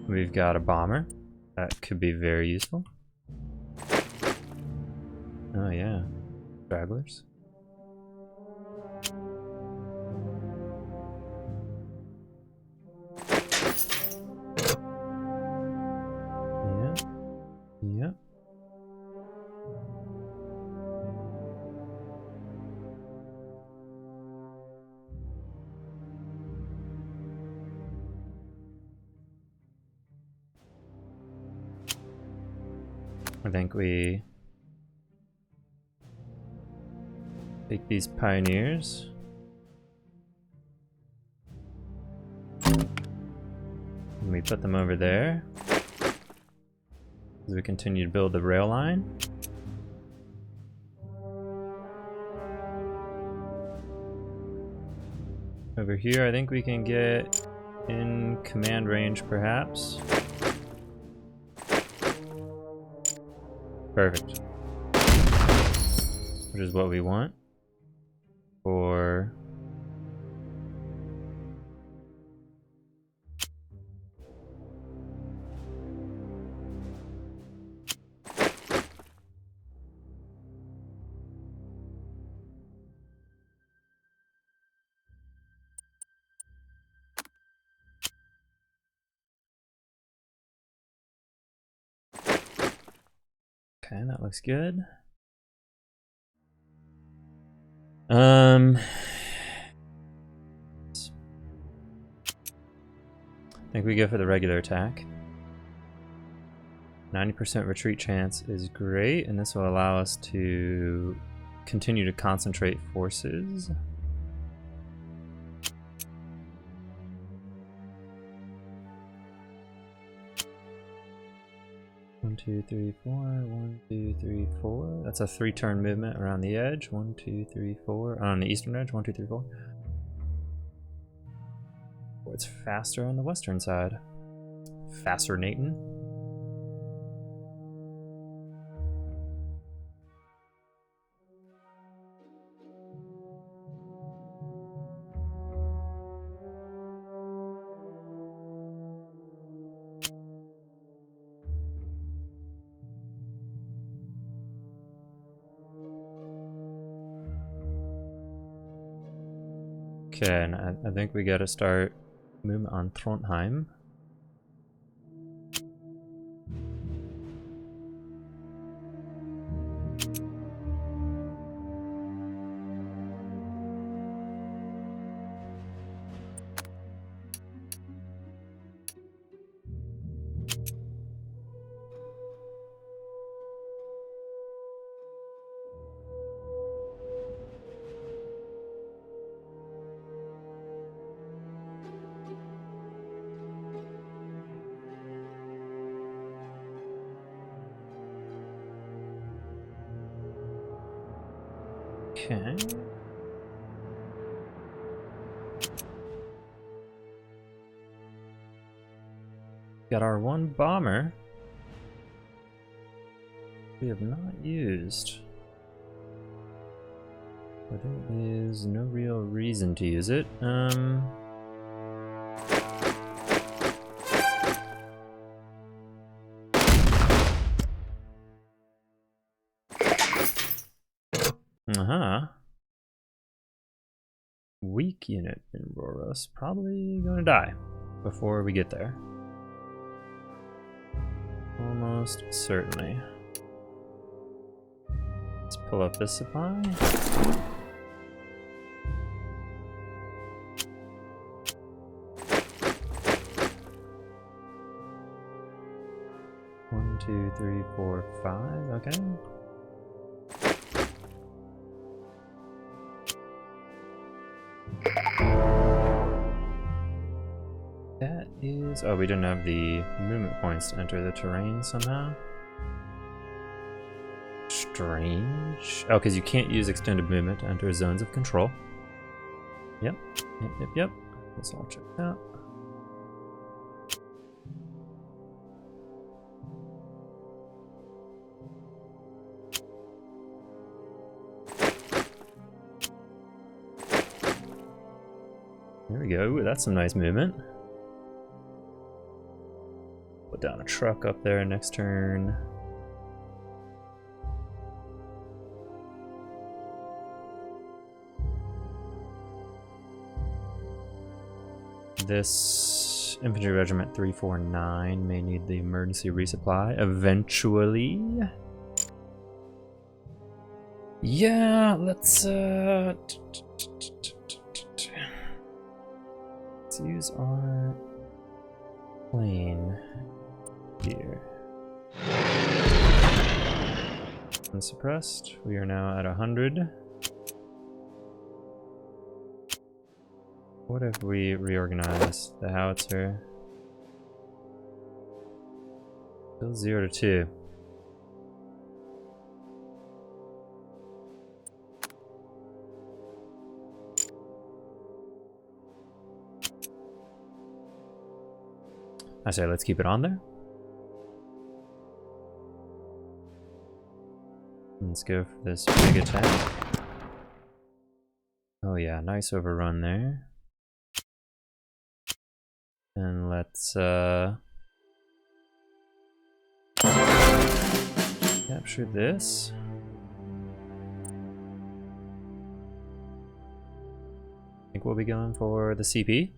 We've got a bomber. That could be very useful. Oh yeah, stragglers. Yeah, yeah. I think we take these pioneers. And we put them over there as we continue to build the rail line. Over here, I think we can get in command range, perhaps. Perfect. Which is what we want for okay, that looks good. I think we go for the regular attack. 90% retreat chance is great, and this will allow us to continue to concentrate forces. One, two, three, four. 1, 2, 3, 4. That's a 3-turn movement around the edge. 1, 2, 3, 4. On the eastern edge. 1, 2, 3, 4. Oh, it's faster on the western side. Fascinating. Okay, and I think we gotta start movement on Trondheim. Okay. Got our one bomber. We have not used. But there is no real reason to use it. Weak unit in Roros. Probably gonna die before we get there. Almost certainly. Let's pull up this supply. 1, 2, 3, 4, 5. Okay. That is... Oh, we didn't have the movement points to enter the terrain somehow. Strange. Oh, because you can't use extended movement to enter zones of control. Yep. Yep. That's all checked out. There we go. Ooh, that's some nice movement. Put down a truck up there next turn. This infantry regiment 349 may need the emergency resupply eventually. Yeah, let's use our plane here. Unsuppressed. We are now at 100. What if we reorganize the howitzer? Still 0 to 2. I say let's keep it on there. Let's go for this big attack. Oh yeah, nice overrun there. And let's capture this. I think we'll be going for the CP.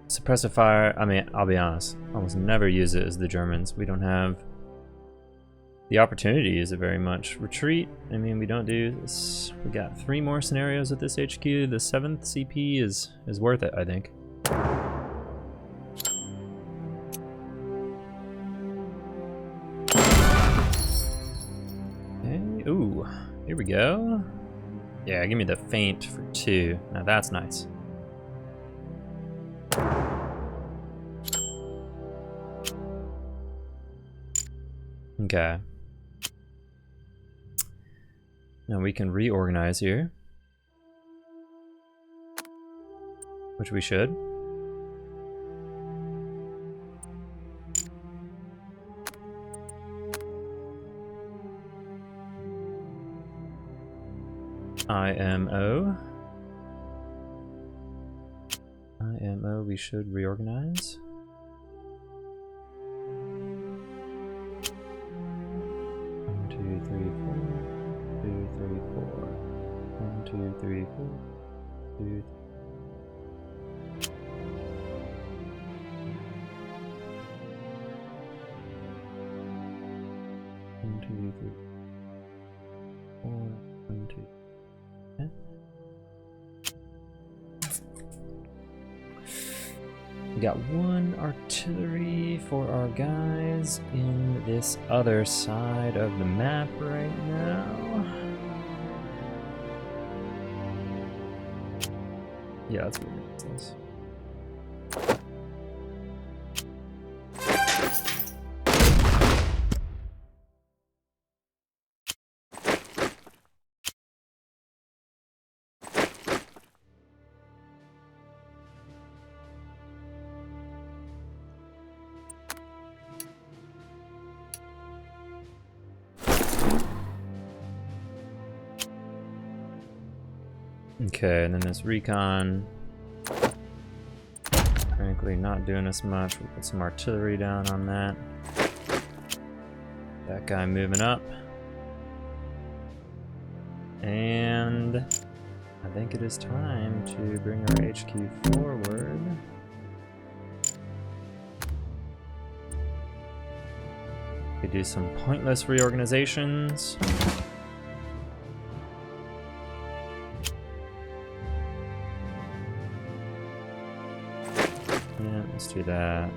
Suppressive fire, I mean, I'll be honest, almost never use it as the Germans. We don't have the opportunity to use it very much. Retreat, I mean, we don't do this. We got 3 more scenarios at this HQ. The 7th CP is worth it, I think. Okay, ooh, here we go. Yeah, give me the feint for 2. Now that's nice. Okay. Now we can reorganize here, which we should. IMO, we should reorganize. We got 1 artillery for our guys in this other side of the map right now. Yeah, that's what it is. Okay, and then this recon, frankly not doing us much. We'll put some artillery down on that. That guy moving up. And I think it is time to bring our HQ forward. We could do some pointless reorganizations. Yeah, let's do that.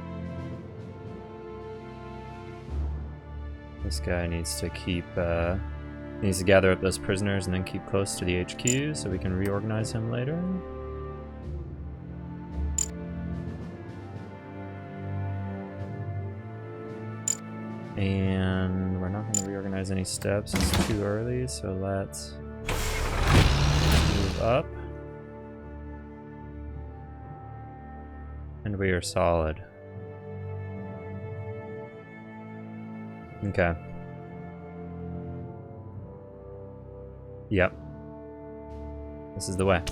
This guy needs to keep, needs to gather up those prisoners and then keep close to the HQ so we can reorganize him later. And we're not going to reorganize any steps, it's too early, so let's move up. And we are solid. Okay. Yep. This is the way.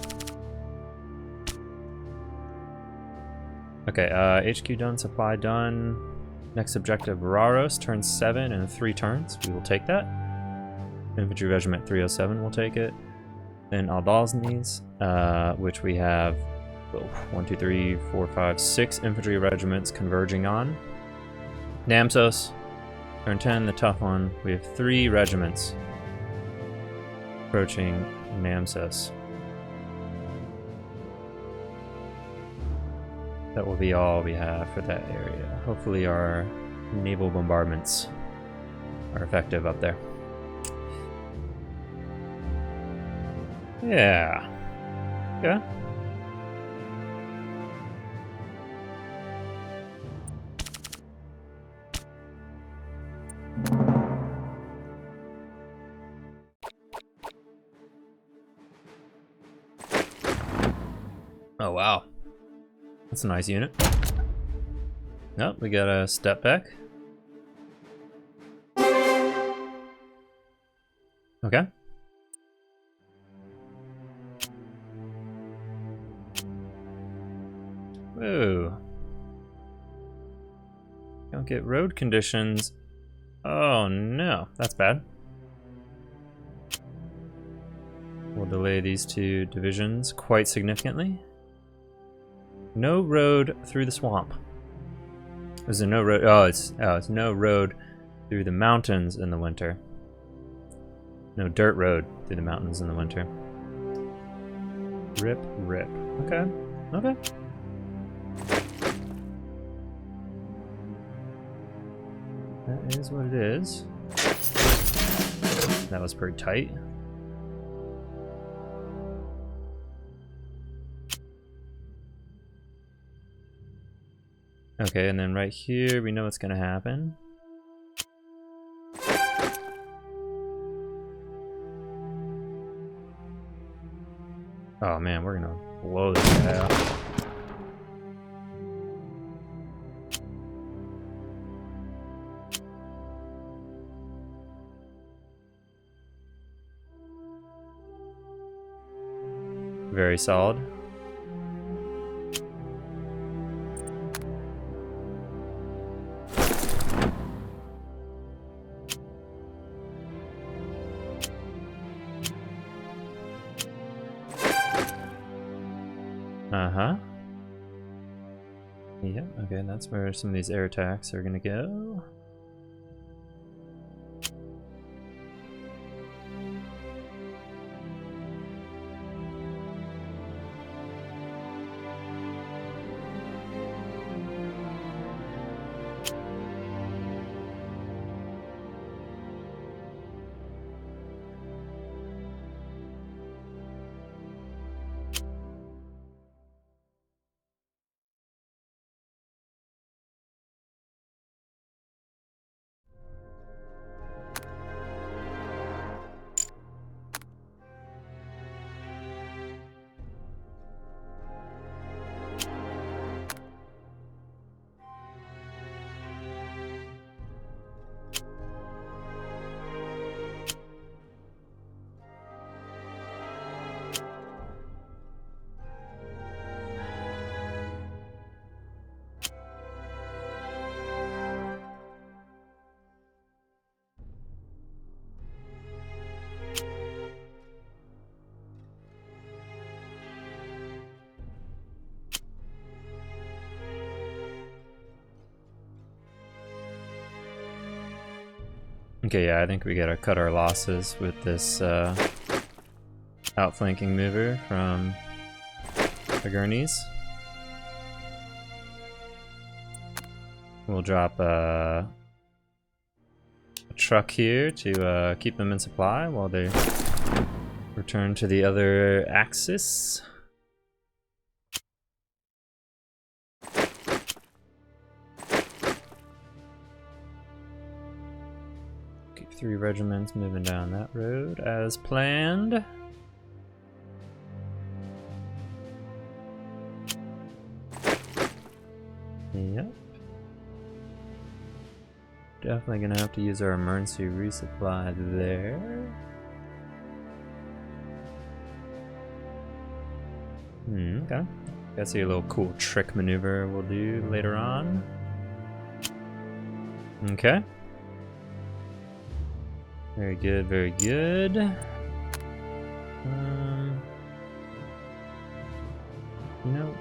Okay, HQ done, supply done. Next objective, Raros, turn 7 in 3 turns. We will take that. Infantry Regiment 307 will take it. Then Aldalsnes, which we have 1, 2, 3, 4, 5, 6 infantry regiments converging on. Namsos, turn 10, the tough one. We have 3 regiments approaching Namsos. That will be all we have for that area. Hopefully our naval bombardments are effective up there. Yeah. Okay. Oh wow. That's a nice unit. Nope, we got a step back. Okay. Whoa. Don't get road conditions. Oh no, that's bad. We'll delay these 2 divisions quite significantly. No road through the swamp. Is there no road? Oh, it's no road through the mountains in the winter. No dirt road through the mountains in the winter. Rip, rip. Okay, okay. That is what it is. That was pretty tight. Okay, and then right here, we know what's gonna happen. Oh man, we're gonna blow this guy up. Very solid. Uh-huh. Yep, okay, that's where some of these air attacks are gonna go. Okay, yeah, I think we gotta cut our losses with this outflanking mover from the Gurneys. We'll drop a truck here to keep them in supply while they return to the other axis. Keep 3 regiments moving down that road as planned. Yep. Definitely gonna have to use our emergency resupply there. Okay. Gotta see a little cool trick maneuver we'll do later on. Okay. Very good, very good. You know,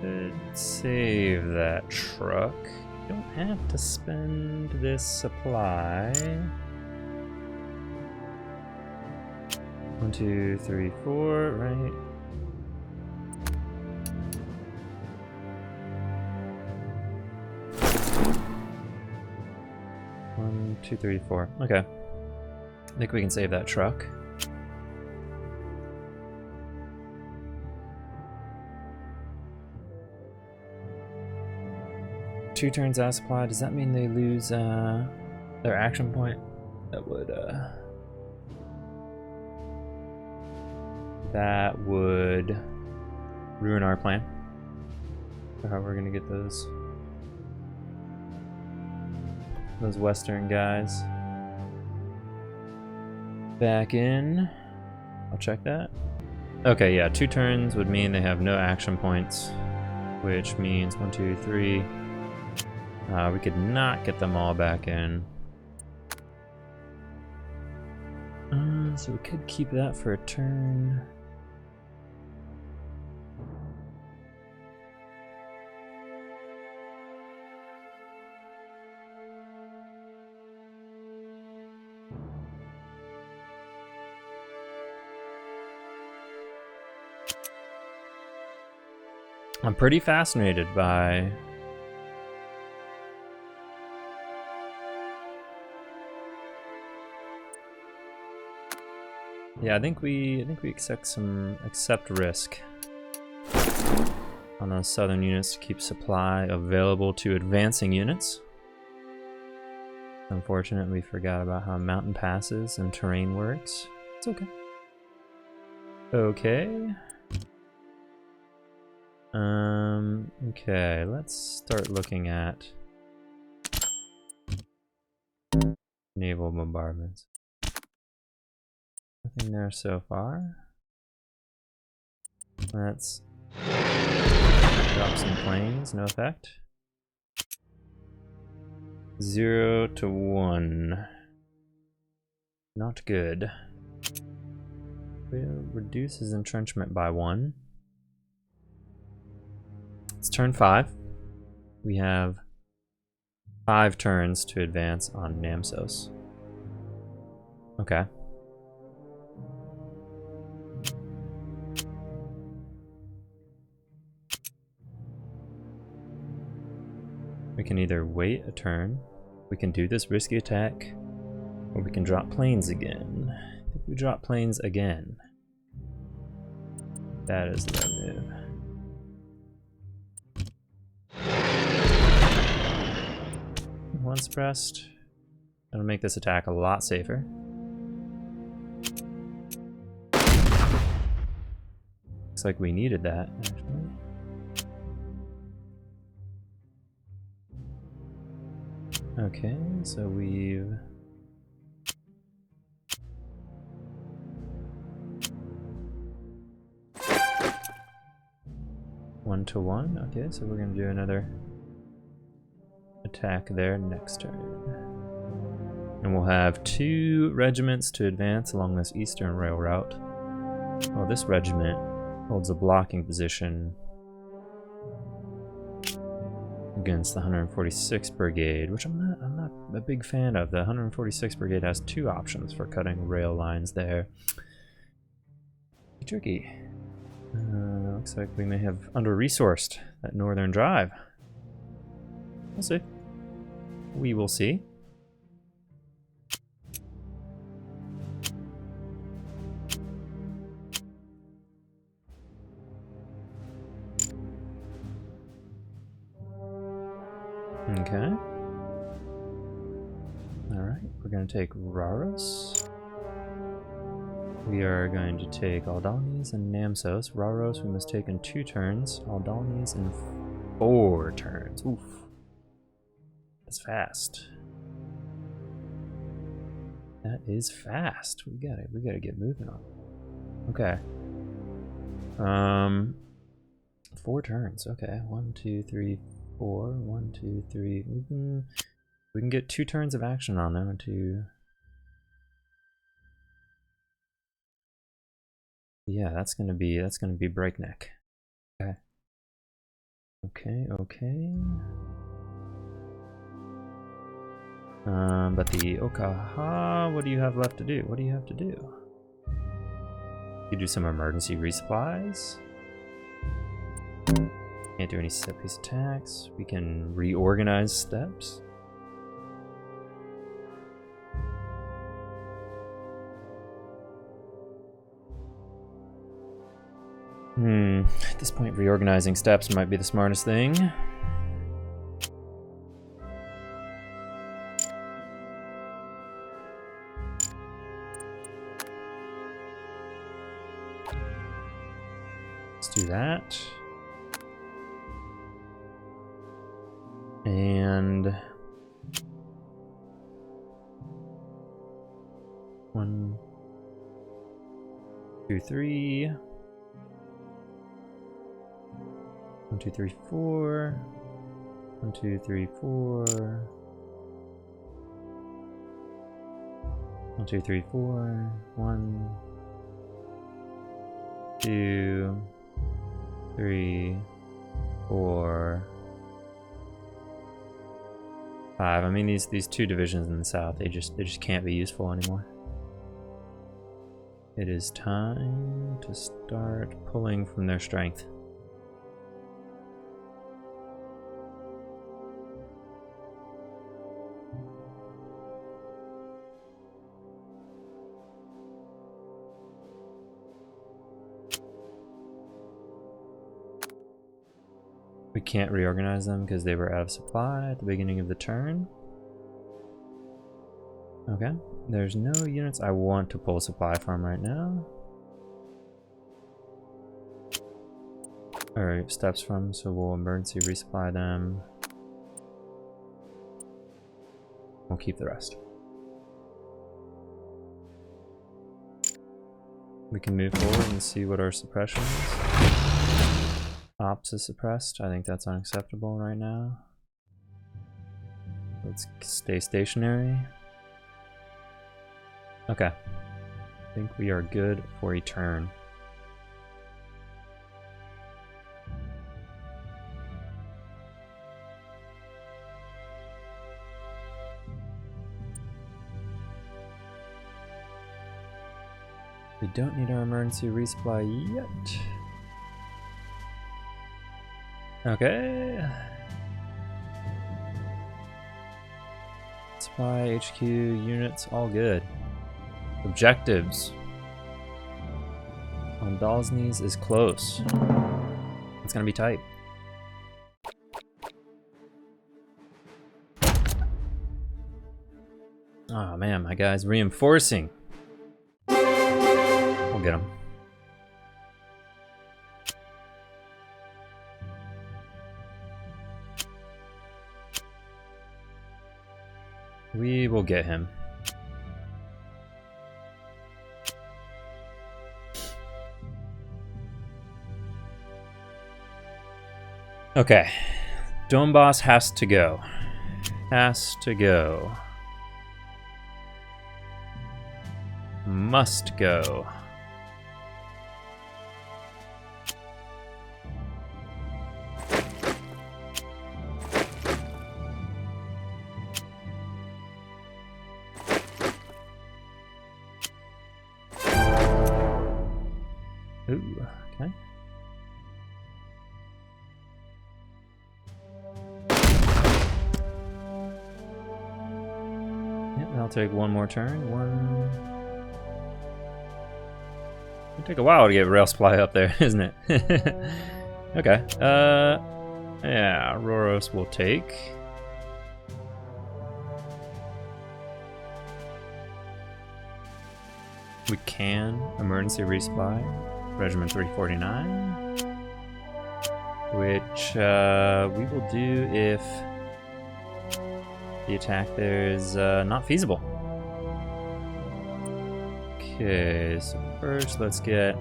could save that truck. Don't have to spend this supply. 1, 2, 3, 4, right? One, 2, 3, 4. Okay. I think we can save that truck. Two turns out of supply. Does that mean they lose their action point? That would ruin our plan for how we're gonna get those Western guys back in. I'll check that. Okay, yeah, 2 turns would mean they have no action points, which means 1, 2, 3. We could not get them all back in. So we could keep that for a turn. I'm pretty fascinated by I think we accept risk on those southern units to keep supply available to advancing units. Unfortunately, we forgot about how mountain passes and terrain works. It's okay. Okay. Okay, let's start looking at naval bombardments. Nothing there so far. Let's drop some planes, no effect. 0 to 1. Not good. We'll reduce his entrenchment by 1. It's turn 5. We have 5 turns to advance on Namsos. Okay. We can either wait a turn, we can do this risky attack, or we can drop planes again. If we drop planes again, that is the right move. Once pressed, that'll make this attack a lot safer. Looks like we needed that, actually. Okay, so we've... One to 1, okay, so we're gonna do another attack there next turn. And we'll have 2 regiments to advance along this eastern rail route. Well, this regiment holds a blocking position against the 146th Brigade, which I'm not a big fan of. The 146th Brigade has 2 options for cutting rail lines there. Tricky. Looks like we may have under-resourced that northern drive. We'll see. We will see. Okay. Alright, we're going to take Raros. We are going to take Aldalnes and Namsos. Raros we must take in 2 turns. Aldalnes in 4 turns. Oof. That's fast. That is fast. We gotta get moving on. Okay. 4 turns. Okay. 1, 2, 3, 4. 1, 2, 3. We can get 2 turns of action on them. 2. Yeah, that's gonna be breakneck. Okay. Okay. But the Okaha, what do you have left to do? What do you have to do? You do some emergency resupplies. Can't do any set-piece attacks. We can reorganize steps. At this point, reorganizing steps might be the smartest thing. Let's do that. And 1, 2, 3. 1, 2, 3, 4. 1, 2, 3, 4. 1, 2, 3, 4. 1, 2, 3, 4, 5. I mean, these 2 divisions in the south, they just can't be useful anymore. It is time to start pulling from their strength. We can't reorganize them because they were out of supply at the beginning of the turn. Okay, there's no units I want to pull supply from right now. Or steps from, so we'll emergency resupply them. We'll keep the rest. We can move forward and see what our suppression is. Ops is suppressed. I think that's unacceptable right now. Let's stay stationary. Okay. I think we are good for a turn. We don't need our emergency resupply yet. Okay. Supply, HQ, units, all good. Objectives. On Dalsnes is close. It's gonna be tight. Oh man, my guy's reinforcing. We'll get him. We will get him. Okay. Donbass has to go. Has to go. Must go. Ooh, okay. I'll take one more turn. It'll take a while to get rail supply up there, isn't it? Okay. Yeah, Roros will take. We can emergency resupply Regiment 349, which we will do if the attack there is not feasible. Okay, so first let's get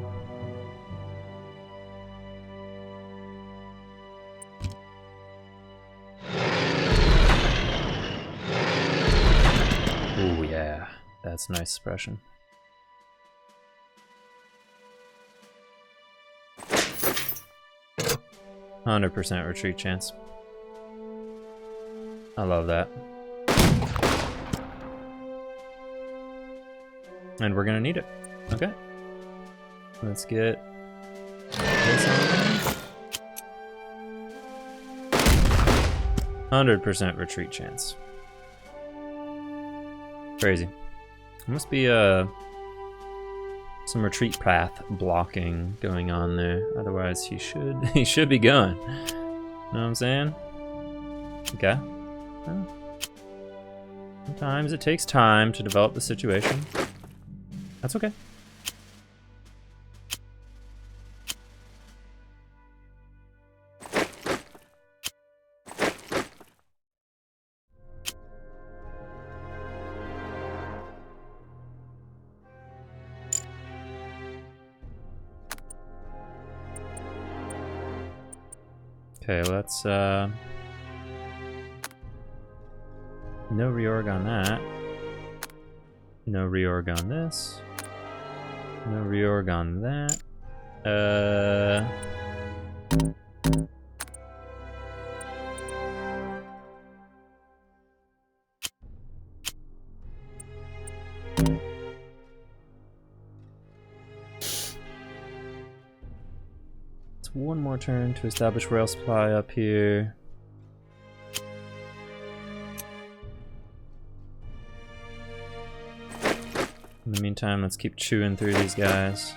oh yeah, that's nice suppression. %100 retreat chance. I love that. And we're gonna need it. Okay. Let's get this on. 100% retreat chance. Crazy. Must be some retreat path blocking going on there. Otherwise he should be gone. Know what I'm saying? Okay. Well, sometimes it takes time to develop the situation. That's okay. Okay, let's no reorg on that. No reorg on this. No reorg on that. It's one more turn to establish rail supply up here. In the meantime, let's keep chewing through these guys.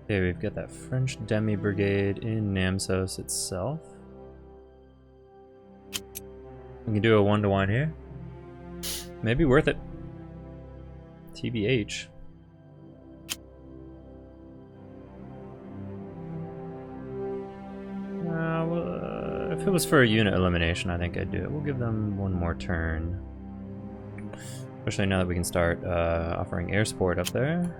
Okay, we've got that French demi brigade in Namsos itself. We can do a 1-to-1 here. Maybe worth it. TBH. Well, if it was for a unit elimination, I think I'd do it. We'll give them one more turn. Especially now that we can start offering air support up there.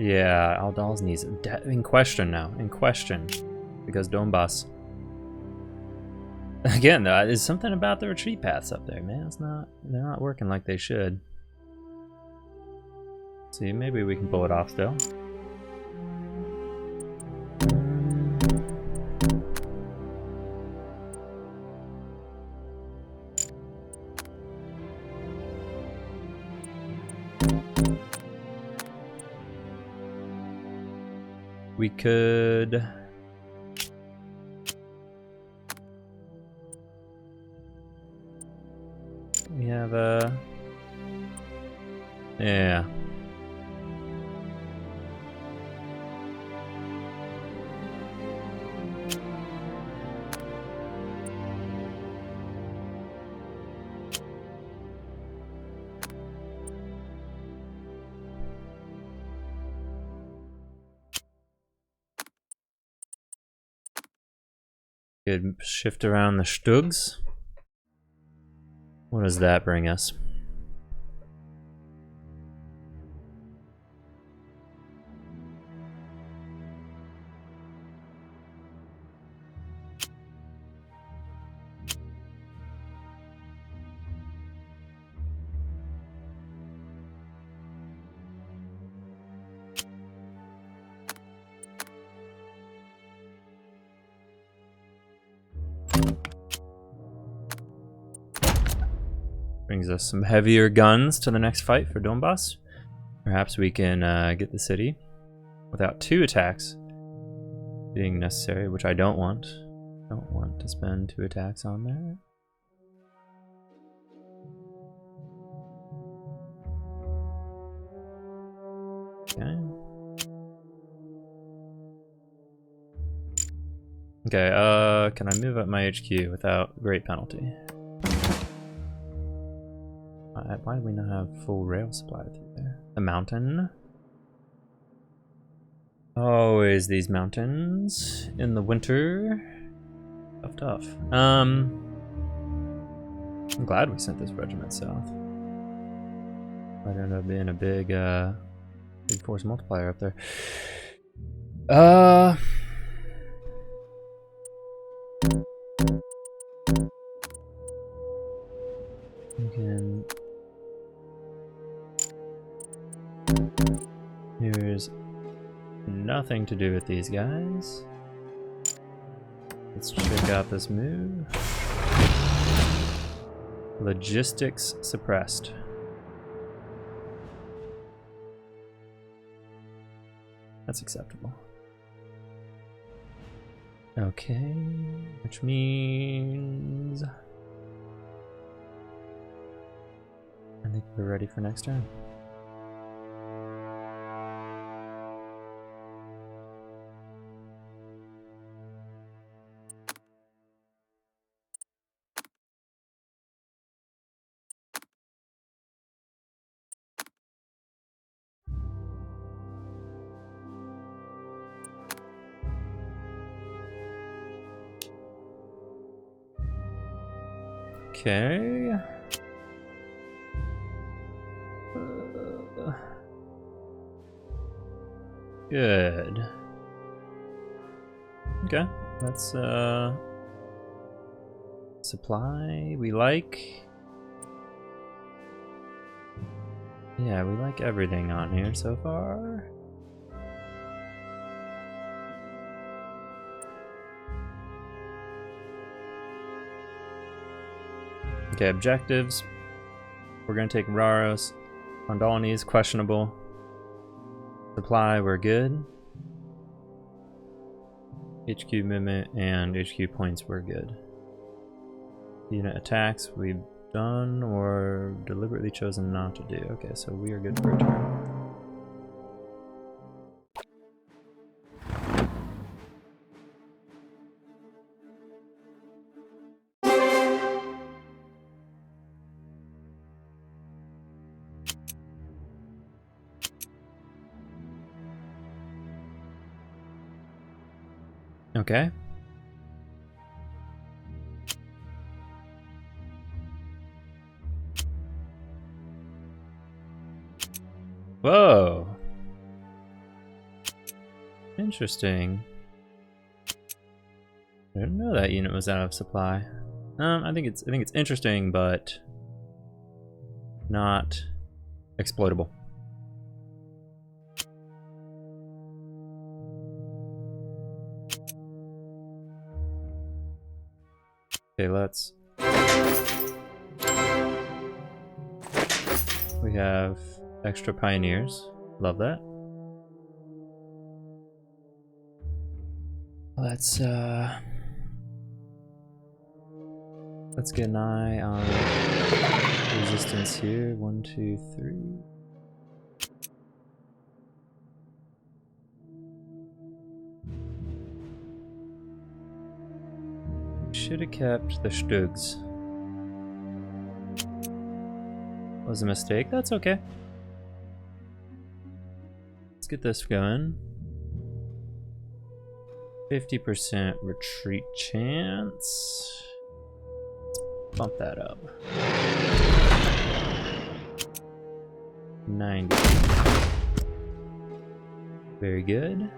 Yeah, Aldalsny's in question now. In question. Because Donbass. Again, though, there's something about the retreat paths up there, man. They're not working like they should. See, maybe we can pull it off still. We could... We have a... Yeah. Could shift around the Stugs. What does that bring us? Brings us some heavier guns to the next fight for Donbass. Perhaps we can get the city without 2 attacks being necessary, which I don't want. Don't want to spend 2 attacks on there. Okay, can I move up my HQ without great penalty? Why do we not have full rail supply through there? The mountain. Always these mountains in the winter. Tough. I'm glad we sent this regiment south. Might end up being a big force multiplier up there. We can. Here's nothing to do with these guys. Let's check out this move. Logistics suppressed. That's acceptable. Okay, which means I think we're ready for next turn. Okay. Good. Okay, that's supply we like. Yeah, we like everything on here so far. Okay, objectives. We're gonna take Raros. Kondalny is questionable. Supply, we're good. HQ movement and HQ points, we're good. Unit attacks, we've done or deliberately chosen not to do. Okay, so we are good for a turn. Okay. Whoa. Interesting. I didn't know that unit was out of supply. I think it's interesting, but not exploitable. Okay, let's. We have extra pioneers. Love that. Let's get an eye on resistance here. 1, 2, 3. Should have kept the Stugs. Was a mistake. That's okay. Let's get this going. 50% retreat chance. Let's bump that up. 90. Very good.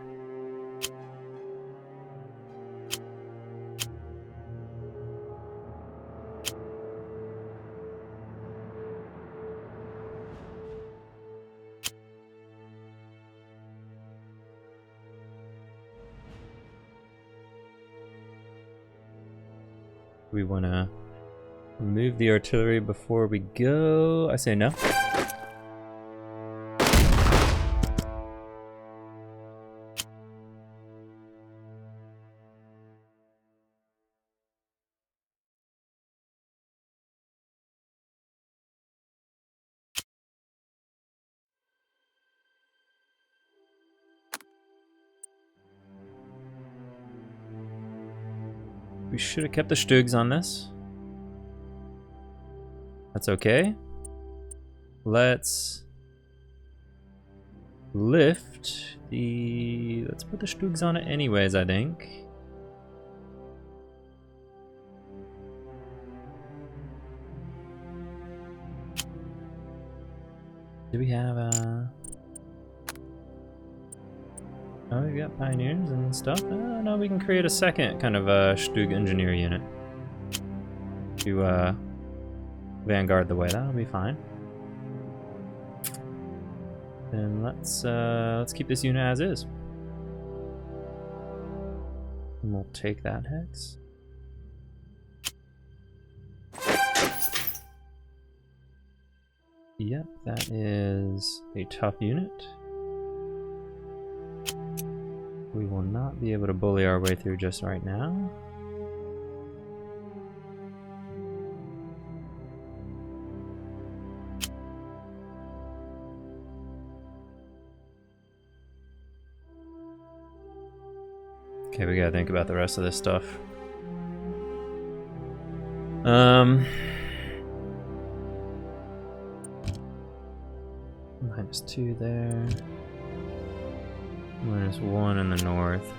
We want to remove the artillery before we go. I say no. We should have kept the Stugs on this. That's okay. Let's lift the... Let's put the Stugs on it anyways, I think. Do we have a... Oh, we've got pioneers and stuff. No, we can create a second kind of Stug engineer unit to vanguard the way. That'll be fine. And let's keep this unit as is. And we'll take that hex. Yep, that is a tough unit. We will not be able to bully our way through just right now. Okay, we gotta think about the rest of this stuff. -2 there. -1 in the north.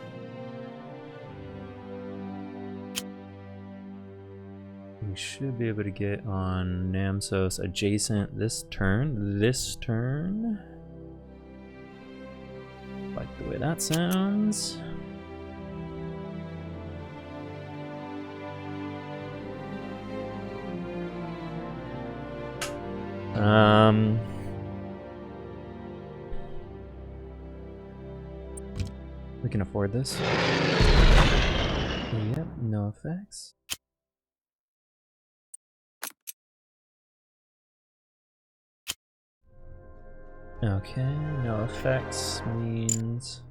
We should be able to get on Namsos adjacent this turn. Like the way that sounds. We can afford this. Yep, no effects. Okay, no effects means...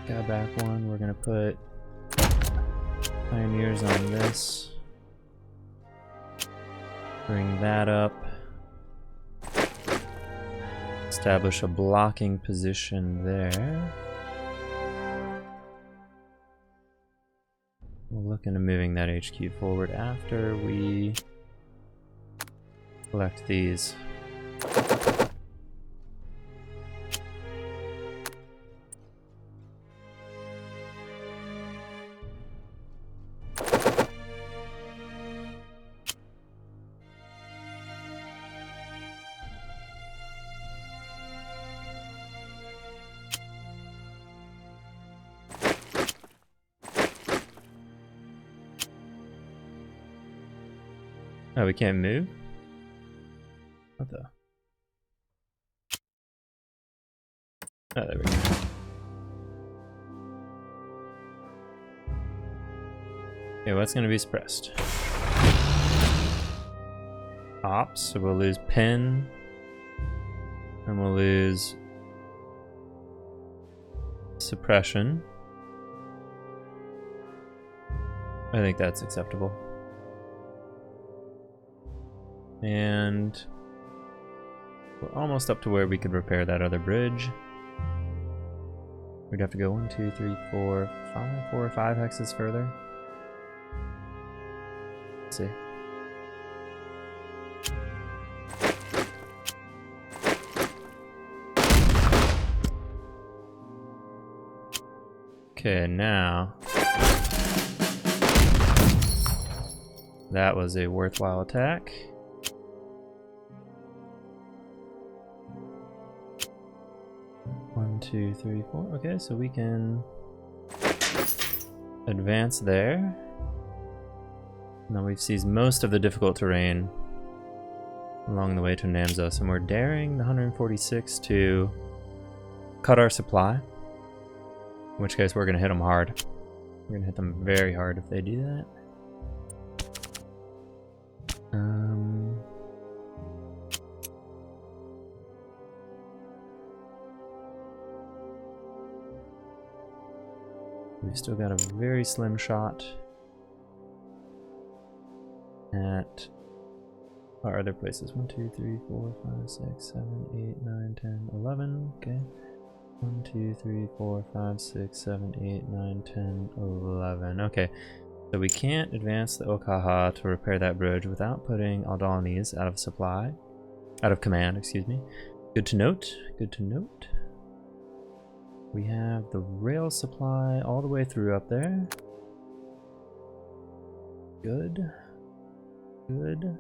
Got back one, we're gonna put pioneers on this. Bring that up. Establish a blocking position there. We'll look into moving that HQ forward after we collect these. Oh, we can't move? What the? Oh, there we go. Okay, what's gonna be suppressed? Ops, so we'll lose pin. And we'll lose suppression. I think that's acceptable. And we're almost up to where we could repair that other bridge. We'd have to go 1, 2, 3, 4, 5, 4 or 5 hexes further. Let's see. Okay, now that was a worthwhile attack. One, two, three, four. Okay, so we can advance there. Now we've seized most of the difficult terrain along the way to Namsos, and we're daring the 146 to cut our supply. In which case we're going to hit them hard. We're going to hit them very hard if they do that. We've still got a very slim shot at our other places. 1, 2, 3, 4, 5, 6, 7, 8, 9, 10, 11. Okay. 1, 2, 3, 4, 5, 6, 7, 8, 9, 10, 11. Okay. So we can't advance the Okaha to repair that bridge without putting Aldalnes out of supply. Out of command, excuse me. Good to note. Good to note. We have the rail supply all the way through up there. Good. Good.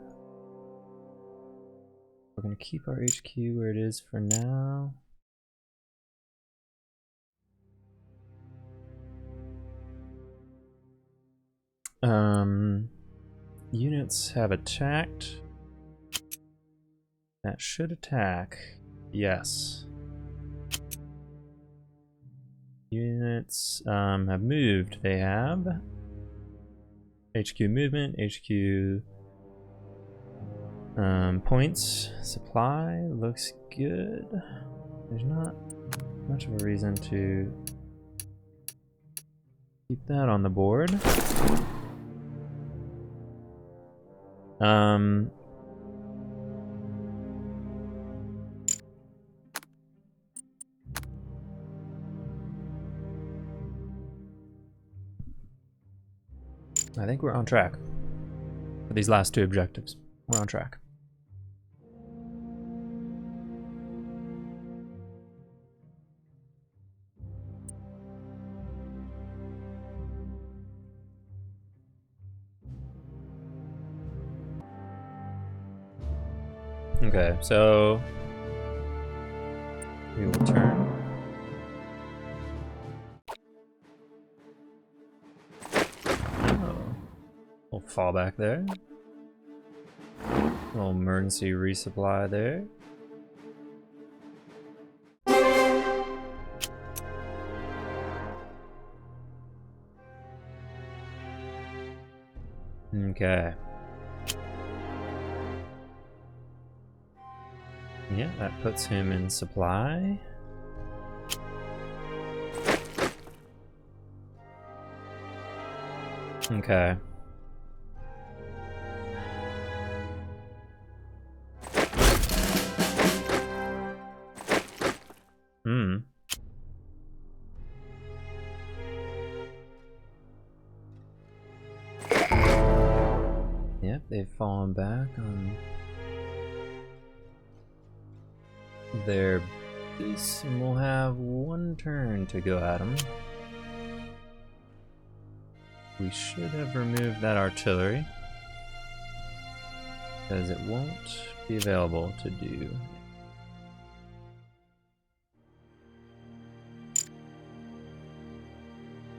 We're going to keep our HQ where it is for now. Units have attacked. That should attack. Yes. Units have moved. They have HQ movement, HQ points, supply looks good. There's not much of a reason to keep that on the board. I think we're on track for these last two objectives. We're on track. Okay, so we will turn. We'll fall back there. Little emergency resupply there. Okay. Yeah, that puts him in supply. Okay. Yep, they've fallen back on their base, and we'll have one turn to go at them. We should have removed that artillery, because it won't be available to do.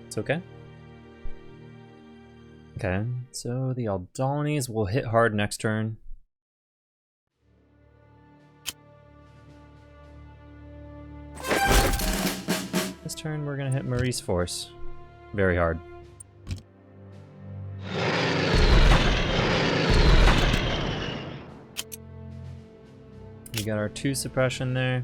It's okay. Okay, so the Aldalnes will hit hard next turn. This turn we're gonna hit Maurice Force very hard. We got our 2 suppression there.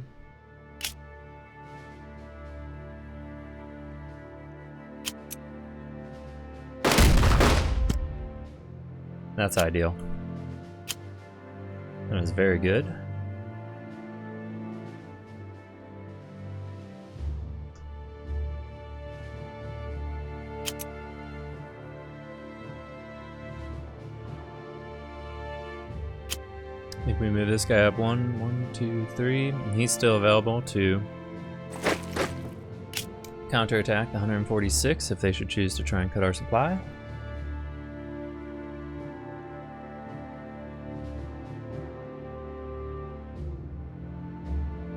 That's ideal. That is very good. I think we move this guy up 1, 2, 3. And he's still available to counterattack the 146 if they should choose to try and cut our supply.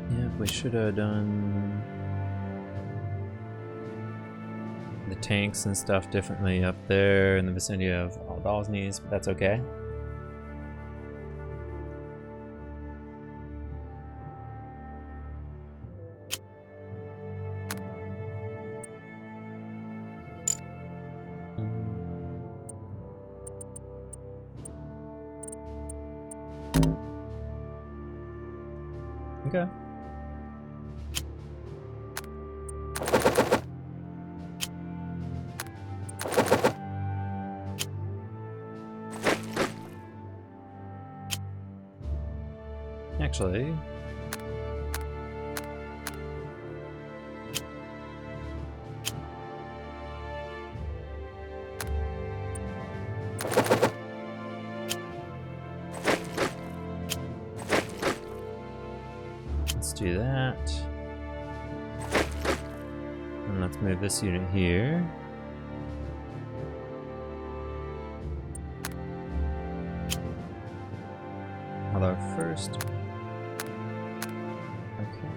Yeah, we should have done the tanks and stuff differently up there in the vicinity of Aldalsnes, but that's okay. Okay. Actually, let's do that. And let's move this unit here. Although first, okay.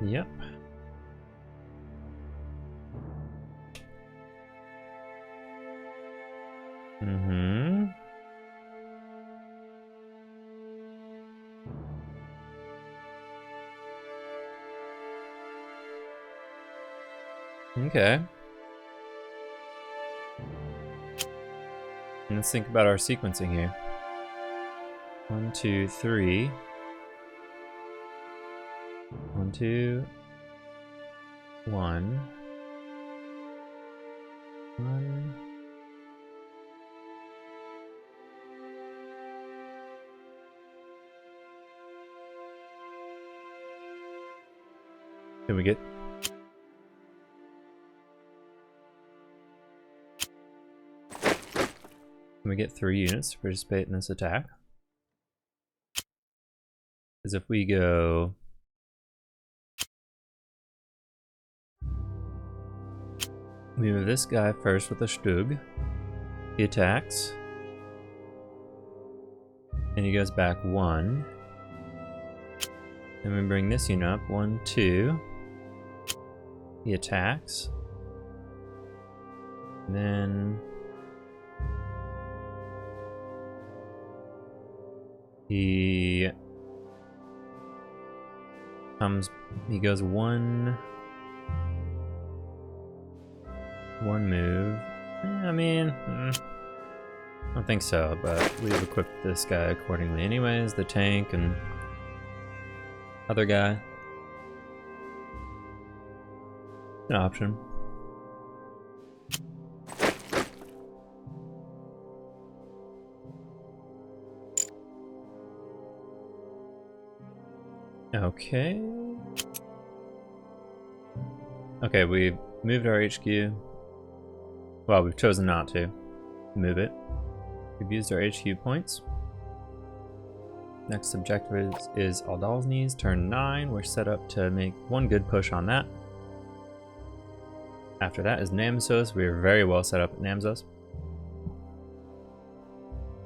Yep. Mm-hmm. Okay. Let's think about our sequencing here. 1, 2, 3. 1, 2, 1. 1. Can we get? Can we get 3 units to participate in this attack? Because if we go we move this guy first with a Stug. He attacks. And he goes back 1. Then we bring this unit up. 1, 2. He attacks. And then he comes, he goes one move. I mean, I don't think so, but we've equipped this guy accordingly anyways, the tank and other guy. An option. Okay. Okay, we've moved our HQ. Well, we've chosen not to move it. We've used our HQ points. Next objective is Aldalsnes, turn 9. We're set up to make one good push on that. After that is Namsos. We are very well set up at Namsos.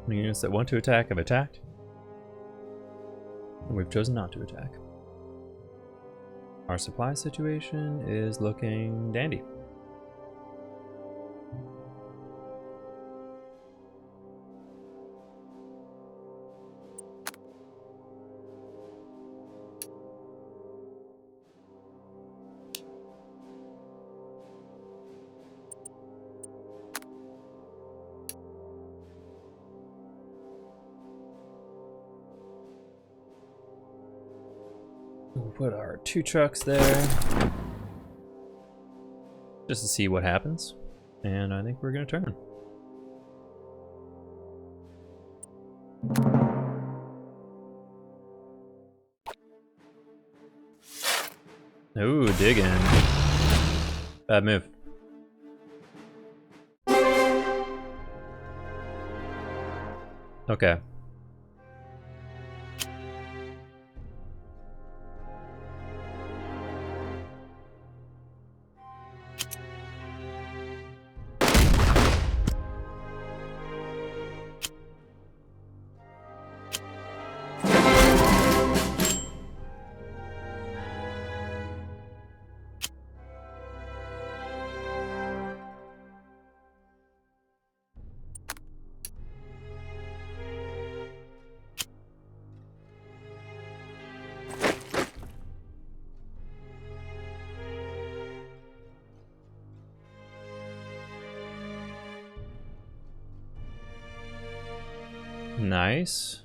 The units that want to attack have attacked. And we've chosen not to attack. Our supply situation is looking dandy. We'll put our 2 trucks there just to see what happens, and I think we're gonna turn. Ooh, dig in. Bad move. Okay. Nice.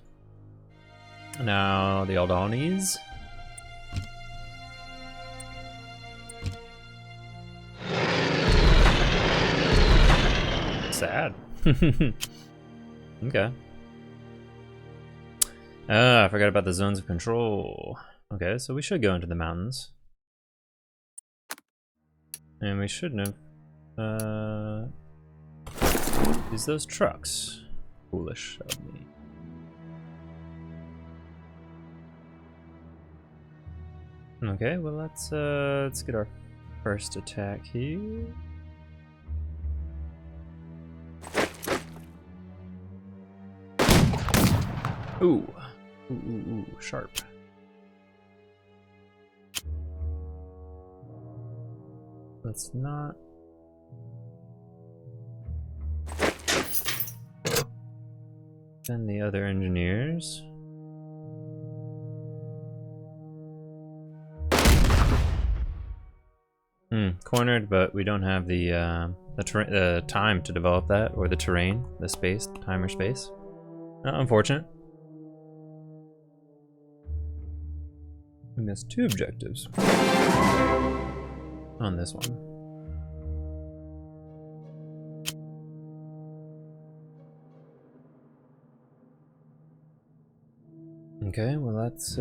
Now the Aldanis. Sad. Okay. I forgot about the zones of control. Okay, so we should go into the mountains. And we shouldn't have used those trucks. Foolish of me. Okay, well let's get our first attack here. Ooh. Ooh, sharp. Let's not. Send the other engineers. Cornered, but we don't have the time to develop that, or the terrain, the space, time or space. Unfortunate. We missed 2 objectives on this one. Okay, well let's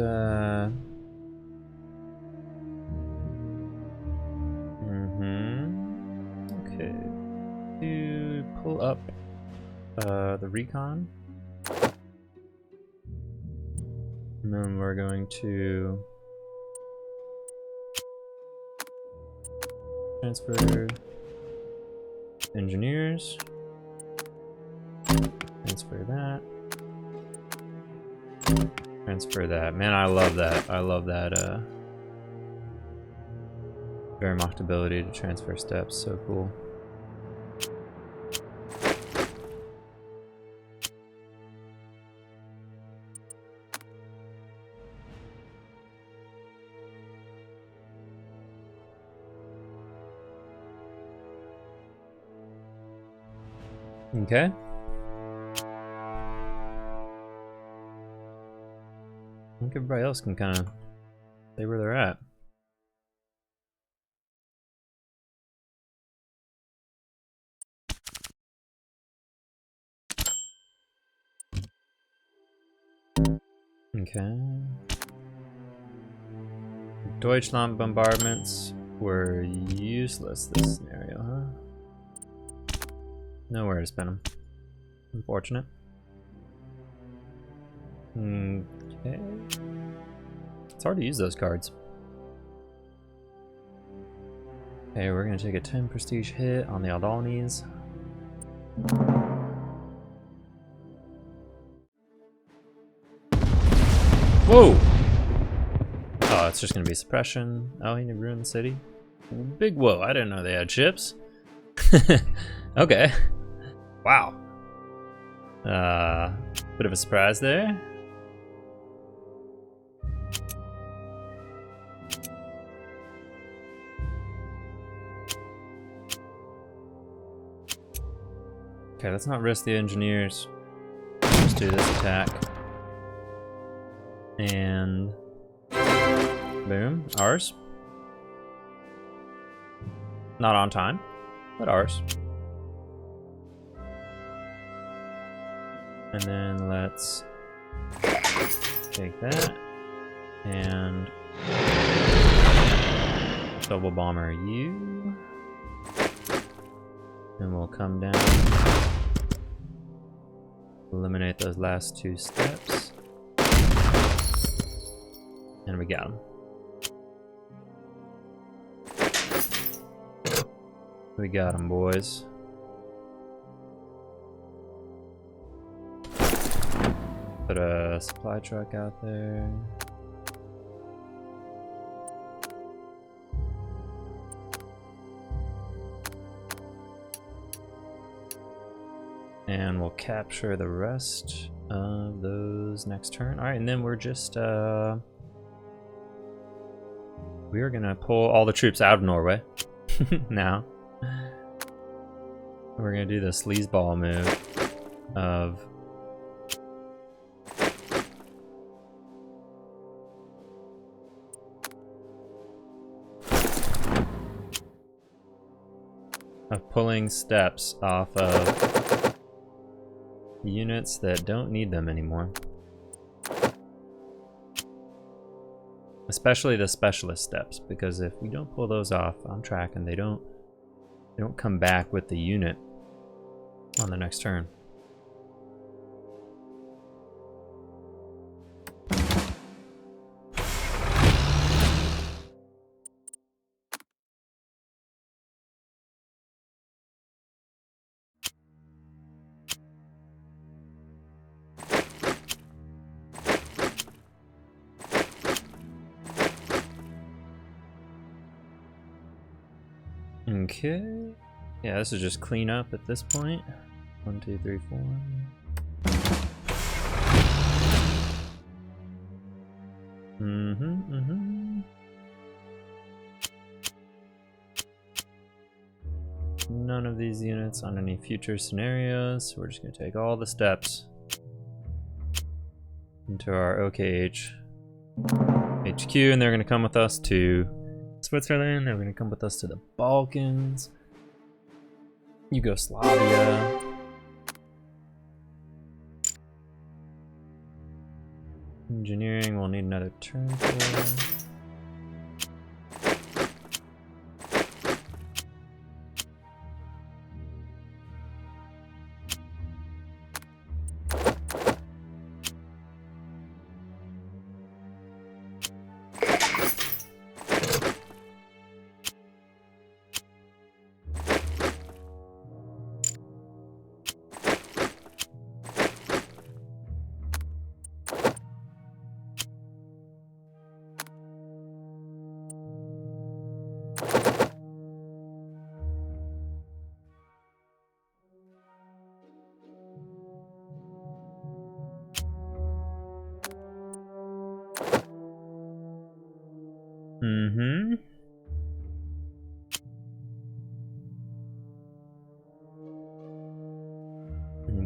okay. To pull up the recon. And then we're going to transfer engineers. Transfer that. Transfer that. Man, I love that. I love that Wehrmacht ability to transfer steps. So cool. Okay. I think everybody else can kind of stay where they're at. Okay. Deutschland bombardments were useless this scenario, huh? Nowhere to spend them. Unfortunate. Okay. It's hard to use those cards. Okay, we're gonna take a 10 prestige hit on the Aldanis. Whoa! Oh, it's just gonna be suppression. Oh, he ruined the city. Big whoa, I didn't know they had ships. Okay. Wow. Bit of a surprise there. Okay, let's not risk the engineers. Let's just do this attack. And boom, ours. Not on time, but ours. And then let's take that and double bomber you. And we'll come down, eliminate those last 2 steps. And we got him. We got him, boys. Put a supply truck out there. And we'll capture the rest of those next turn. Alright, and then we're just we are gonna pull all the troops out of Norway now. We're gonna do the sleazeball move of of pulling steps off of units that don't need them anymore. Especially the specialist steps, because if we don't pull those off on track and they don't come back with the unit on the next turn. Okay. Yeah, this is just clean up at this point. 1, 2, 3, 4. None of these units on any future scenarios, so we're just gonna take all the steps into our OKH HQ, and they're gonna come with us to Switzerland. They're gonna come with us to the Balkans, Yugoslavia. Engineering, we'll need another turn for.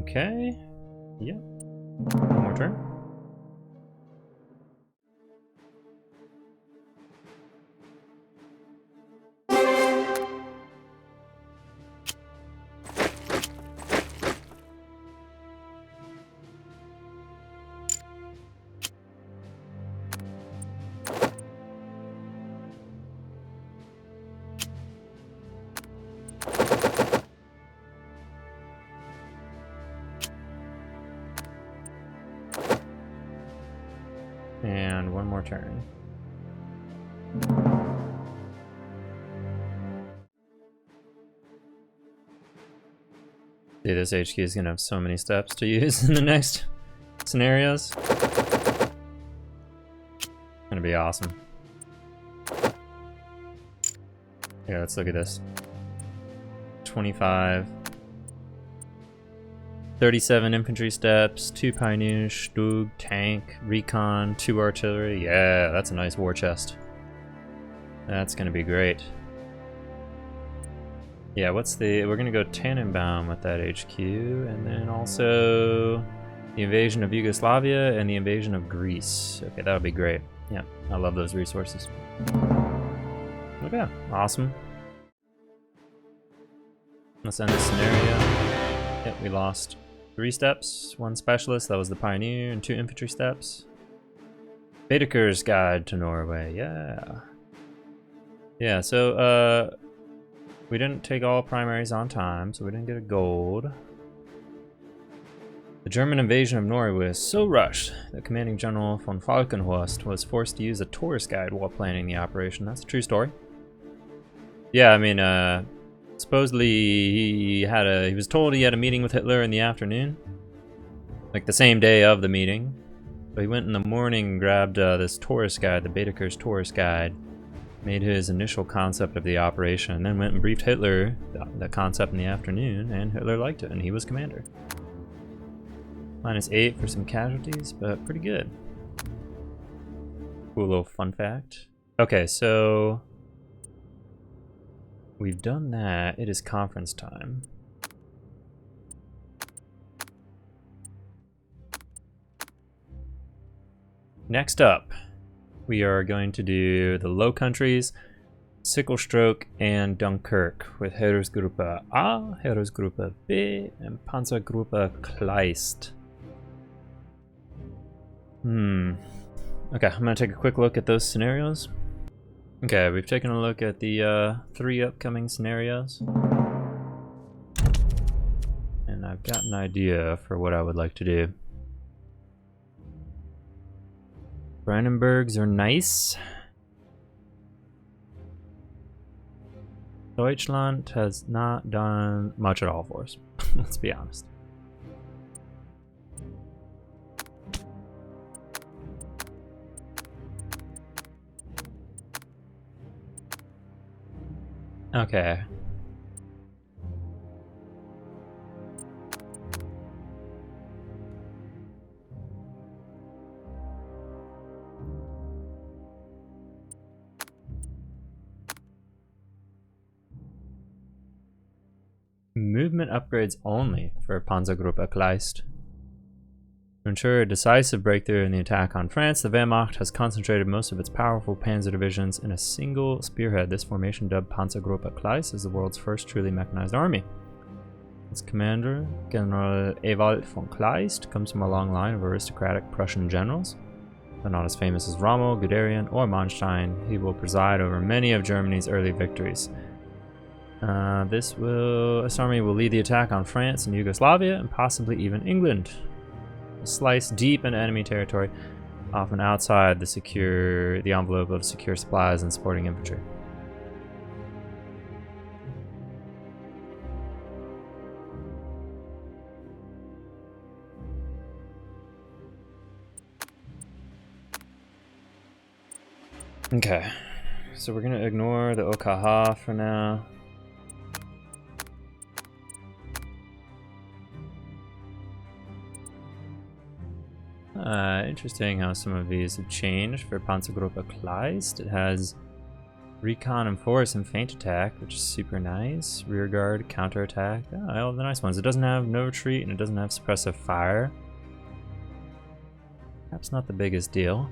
Okay. Yep. One more turn. And one more turn. Dude, this HQ is gonna have so many steps to use in the next scenarios. Gonna be awesome. Yeah, let's look at this. 25. 37 infantry steps, 2 pioneers, Stug, tank, recon, 2 artillery. Yeah, that's a nice war chest. That's gonna be great. Yeah, we're gonna go Tannenbaum with that HQ, and then also the invasion of Yugoslavia and the invasion of Greece. Okay, that would be great. Yeah, I love those resources. Okay, awesome. Let's end this scenario. Yep, we lost 3 steps, 1 specialist, that was the pioneer, and 2 infantry steps. Baedeker's Guide to Norway, yeah. Yeah, so we didn't take all primaries on time, so we didn't get a gold. The German invasion of Norway was so rushed that Commanding General von Falkenhorst was forced to use a tourist guide while planning the operation. That's a true story. Yeah, I mean, supposedly he was told he had a meeting with Hitler in the afternoon, like the same day of the meeting. But he went in the morning and grabbed this tourist guide, the Baedeker's tourist guide, made his initial concept of the operation, and then went and briefed Hitler the concept in the afternoon, and Hitler liked it, and he was commander. -8 for some casualties, but pretty good. Cool little fun fact. Okay, so we've done that. It is conference time. Next up, we are going to do the Low Countries. Sickle Stroke, and Dunkirk, with Heeresgruppe A, Heeresgruppe B, and Panzergruppe Kleist. Okay, I'm gonna take a quick look at those scenarios. Okay, we've taken a look at the 3 upcoming scenarios. And I've got an idea for what I would like to do. Brandenburgs are nice. Deutschland has not done much at all for us. Let's be honest. Okay. Movement upgrades only for Panzergruppe Kleist. To ensure a decisive breakthrough in the attack on France, the Wehrmacht has concentrated most of its powerful panzer divisions in a single spearhead. This formation, dubbed Panzergruppe Kleist, is the world's first truly mechanized army. Its commander, General Ewald von Kleist, comes from a long line of aristocratic Prussian generals. Though not as famous as Rommel, Guderian, or Manstein, he will preside over many of Germany's early victories. This army will lead the attack on France and Yugoslavia, and possibly even England. Will slice deep into enemy territory, often outside the envelope of secure supplies and supporting infantry. Okay, so we're gonna ignore the OKH for now. Interesting how some of these have changed. For Panzergruppe Kleist, it has recon and force and feint attack, which is super nice. Rear guard, counter attack, all the nice ones. It doesn't have no retreat and it doesn't have suppressive fire. Perhaps not the biggest deal.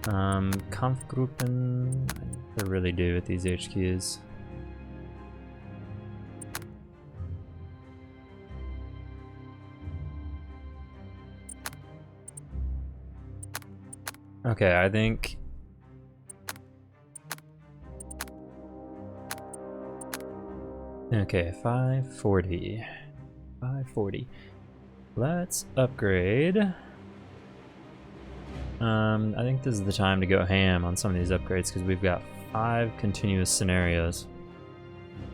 Kampfgruppen, I never really do with these HQs. Okay, I think okay, 540. 540. Let's upgrade. I think this is the time to go ham on some of these upgrades because we've got 5 continuous scenarios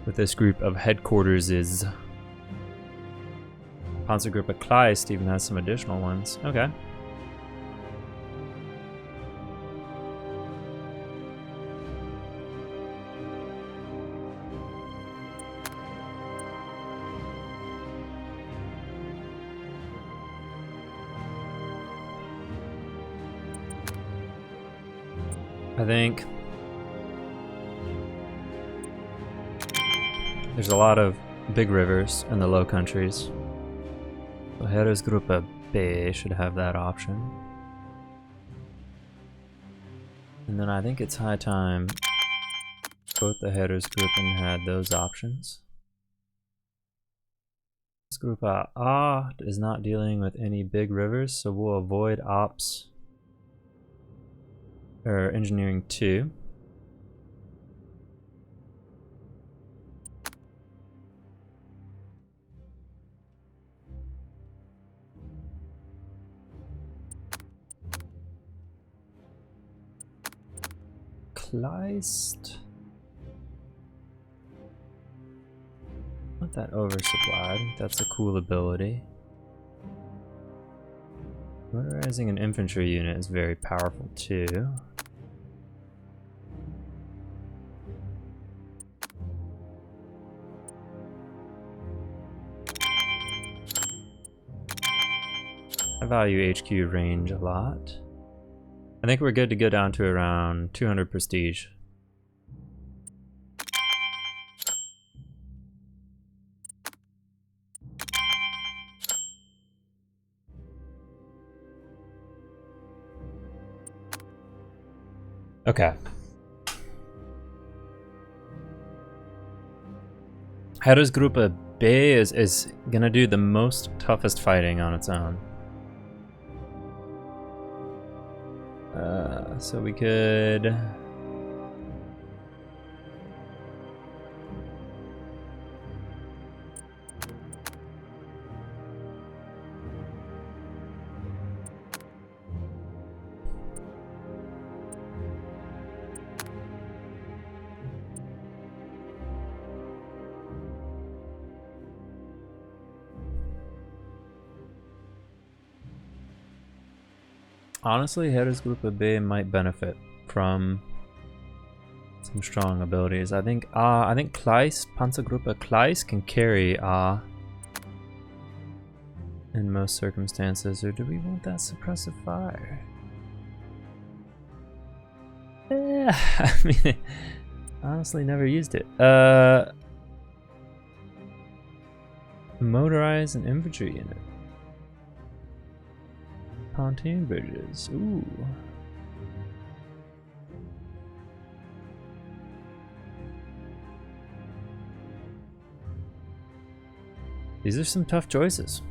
with this group of headquarters. Panzergruppe Kleist even has some additional ones. Okay. I think there's a lot of big rivers in the Low Countries. So Heeresgruppe B should have that option. And then I think it's high time both the Heeresgruppen had those options. Heeresgruppe A is not dealing with any big rivers, so we'll avoid ops or engineering 2. Kleist. Not that oversupplied. That's a cool ability. Motorizing an infantry unit is very powerful too. I value HQ range a lot. I think we're good to go down to around 200 prestige. Okay. Heeresgruppe B is gonna do the most toughest fighting on its own. So we could... Honestly, Heeresgruppe B might benefit from some strong abilities. I think Kleist, Panzergruppe Kleist can carry A in most circumstances, or do we want that suppressive fire? Yeah, I mean, honestly never used it. Motorize an infantry unit. Pontoon bridges. Ooh. These are some tough choices.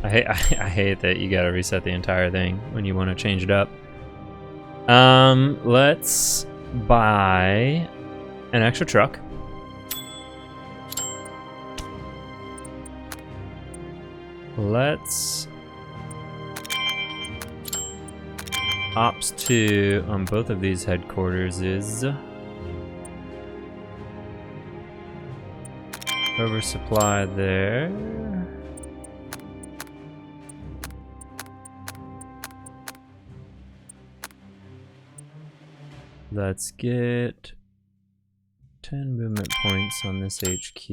I hate that you gotta reset the entire thing when you want to change it up. Let's buy an extra truck. Let's Ops 2 on both of these headquarters is oversupply there. Let's get 10 movement points on this HQ.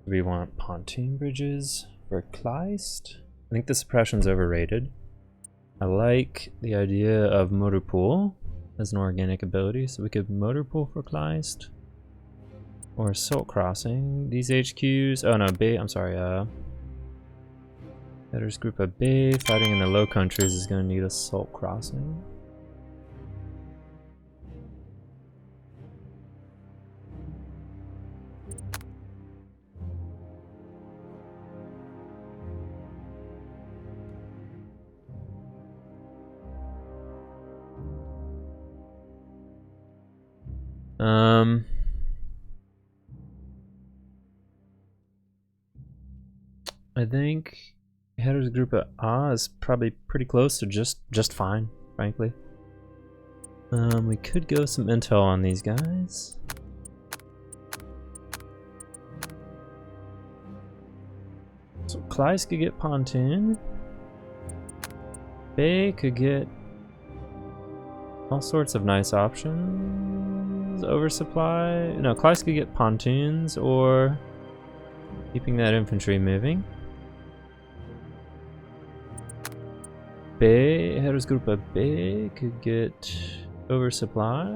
We want pontoon bridges for Kleist. I think the suppression's overrated. I like the idea of motor pool as an organic ability, so we could motor pool for Kleist. Or assault crossing. These HQs. Oh no, B. I'm sorry. Heeresgruppe B fighting in the Low Countries is going to need assault crossing. I think Heeresgruppe A is probably pretty close to just fine, frankly. We could go some intel on these guys. So Kleist could get pontoon. Bay could get all sorts of nice options. Oversupply. No, Kleist could get pontoons or keeping that infantry moving. B, Heeresgruppe B could get oversupply.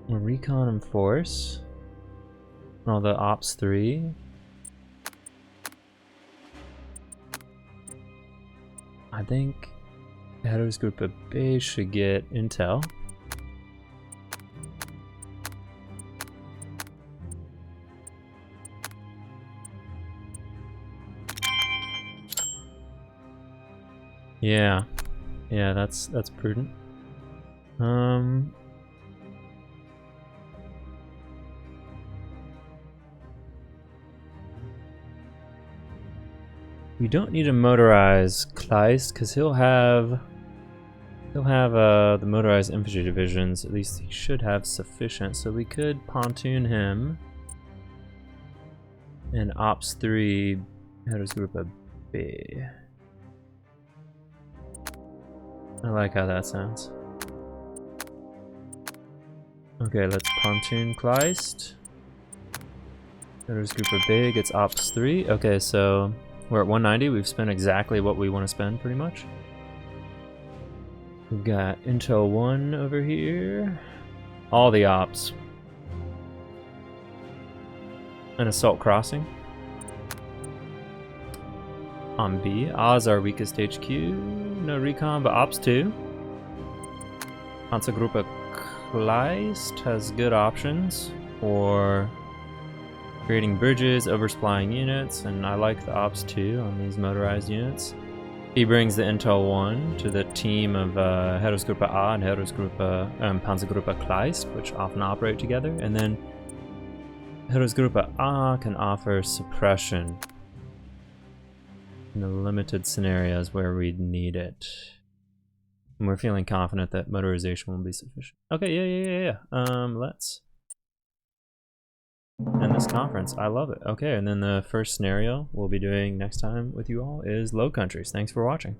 Or recon and force. All the Ops 3. I think Heeresgruppe B should get intel. Yeah, that's prudent. We don't need to motorize Kleist because he'll have He'll have the motorized infantry divisions. At least he should have sufficient, so we could pontoon him. And Ops 3 headers group a B. I like how that sounds. Okay, let's pontoon Kleist. Headers group a B gets Ops 3. Okay, so we're at 190. We've spent exactly what we want to spend, pretty much. We've got Intel 1 over here. All the ops. An assault crossing. On B. Oz our weakest HQ. No recon, but Ops 2. Panzergruppe Kleist has good options for creating bridges, oversupplying units, and I like the Ops 2 on these motorized units. He brings the Intel 1 to the team of Heeresgruppe A and Panzergruppe Kleist, which often operate together, and then Heeresgruppe A can offer suppression in the limited scenarios where we'd need it. And we're feeling confident that motorization will be sufficient. Okay, yeah. Let's end this conference. I love it. Okay, and then the first scenario we'll be doing next time with you all is Low Countries. Thanks for watching.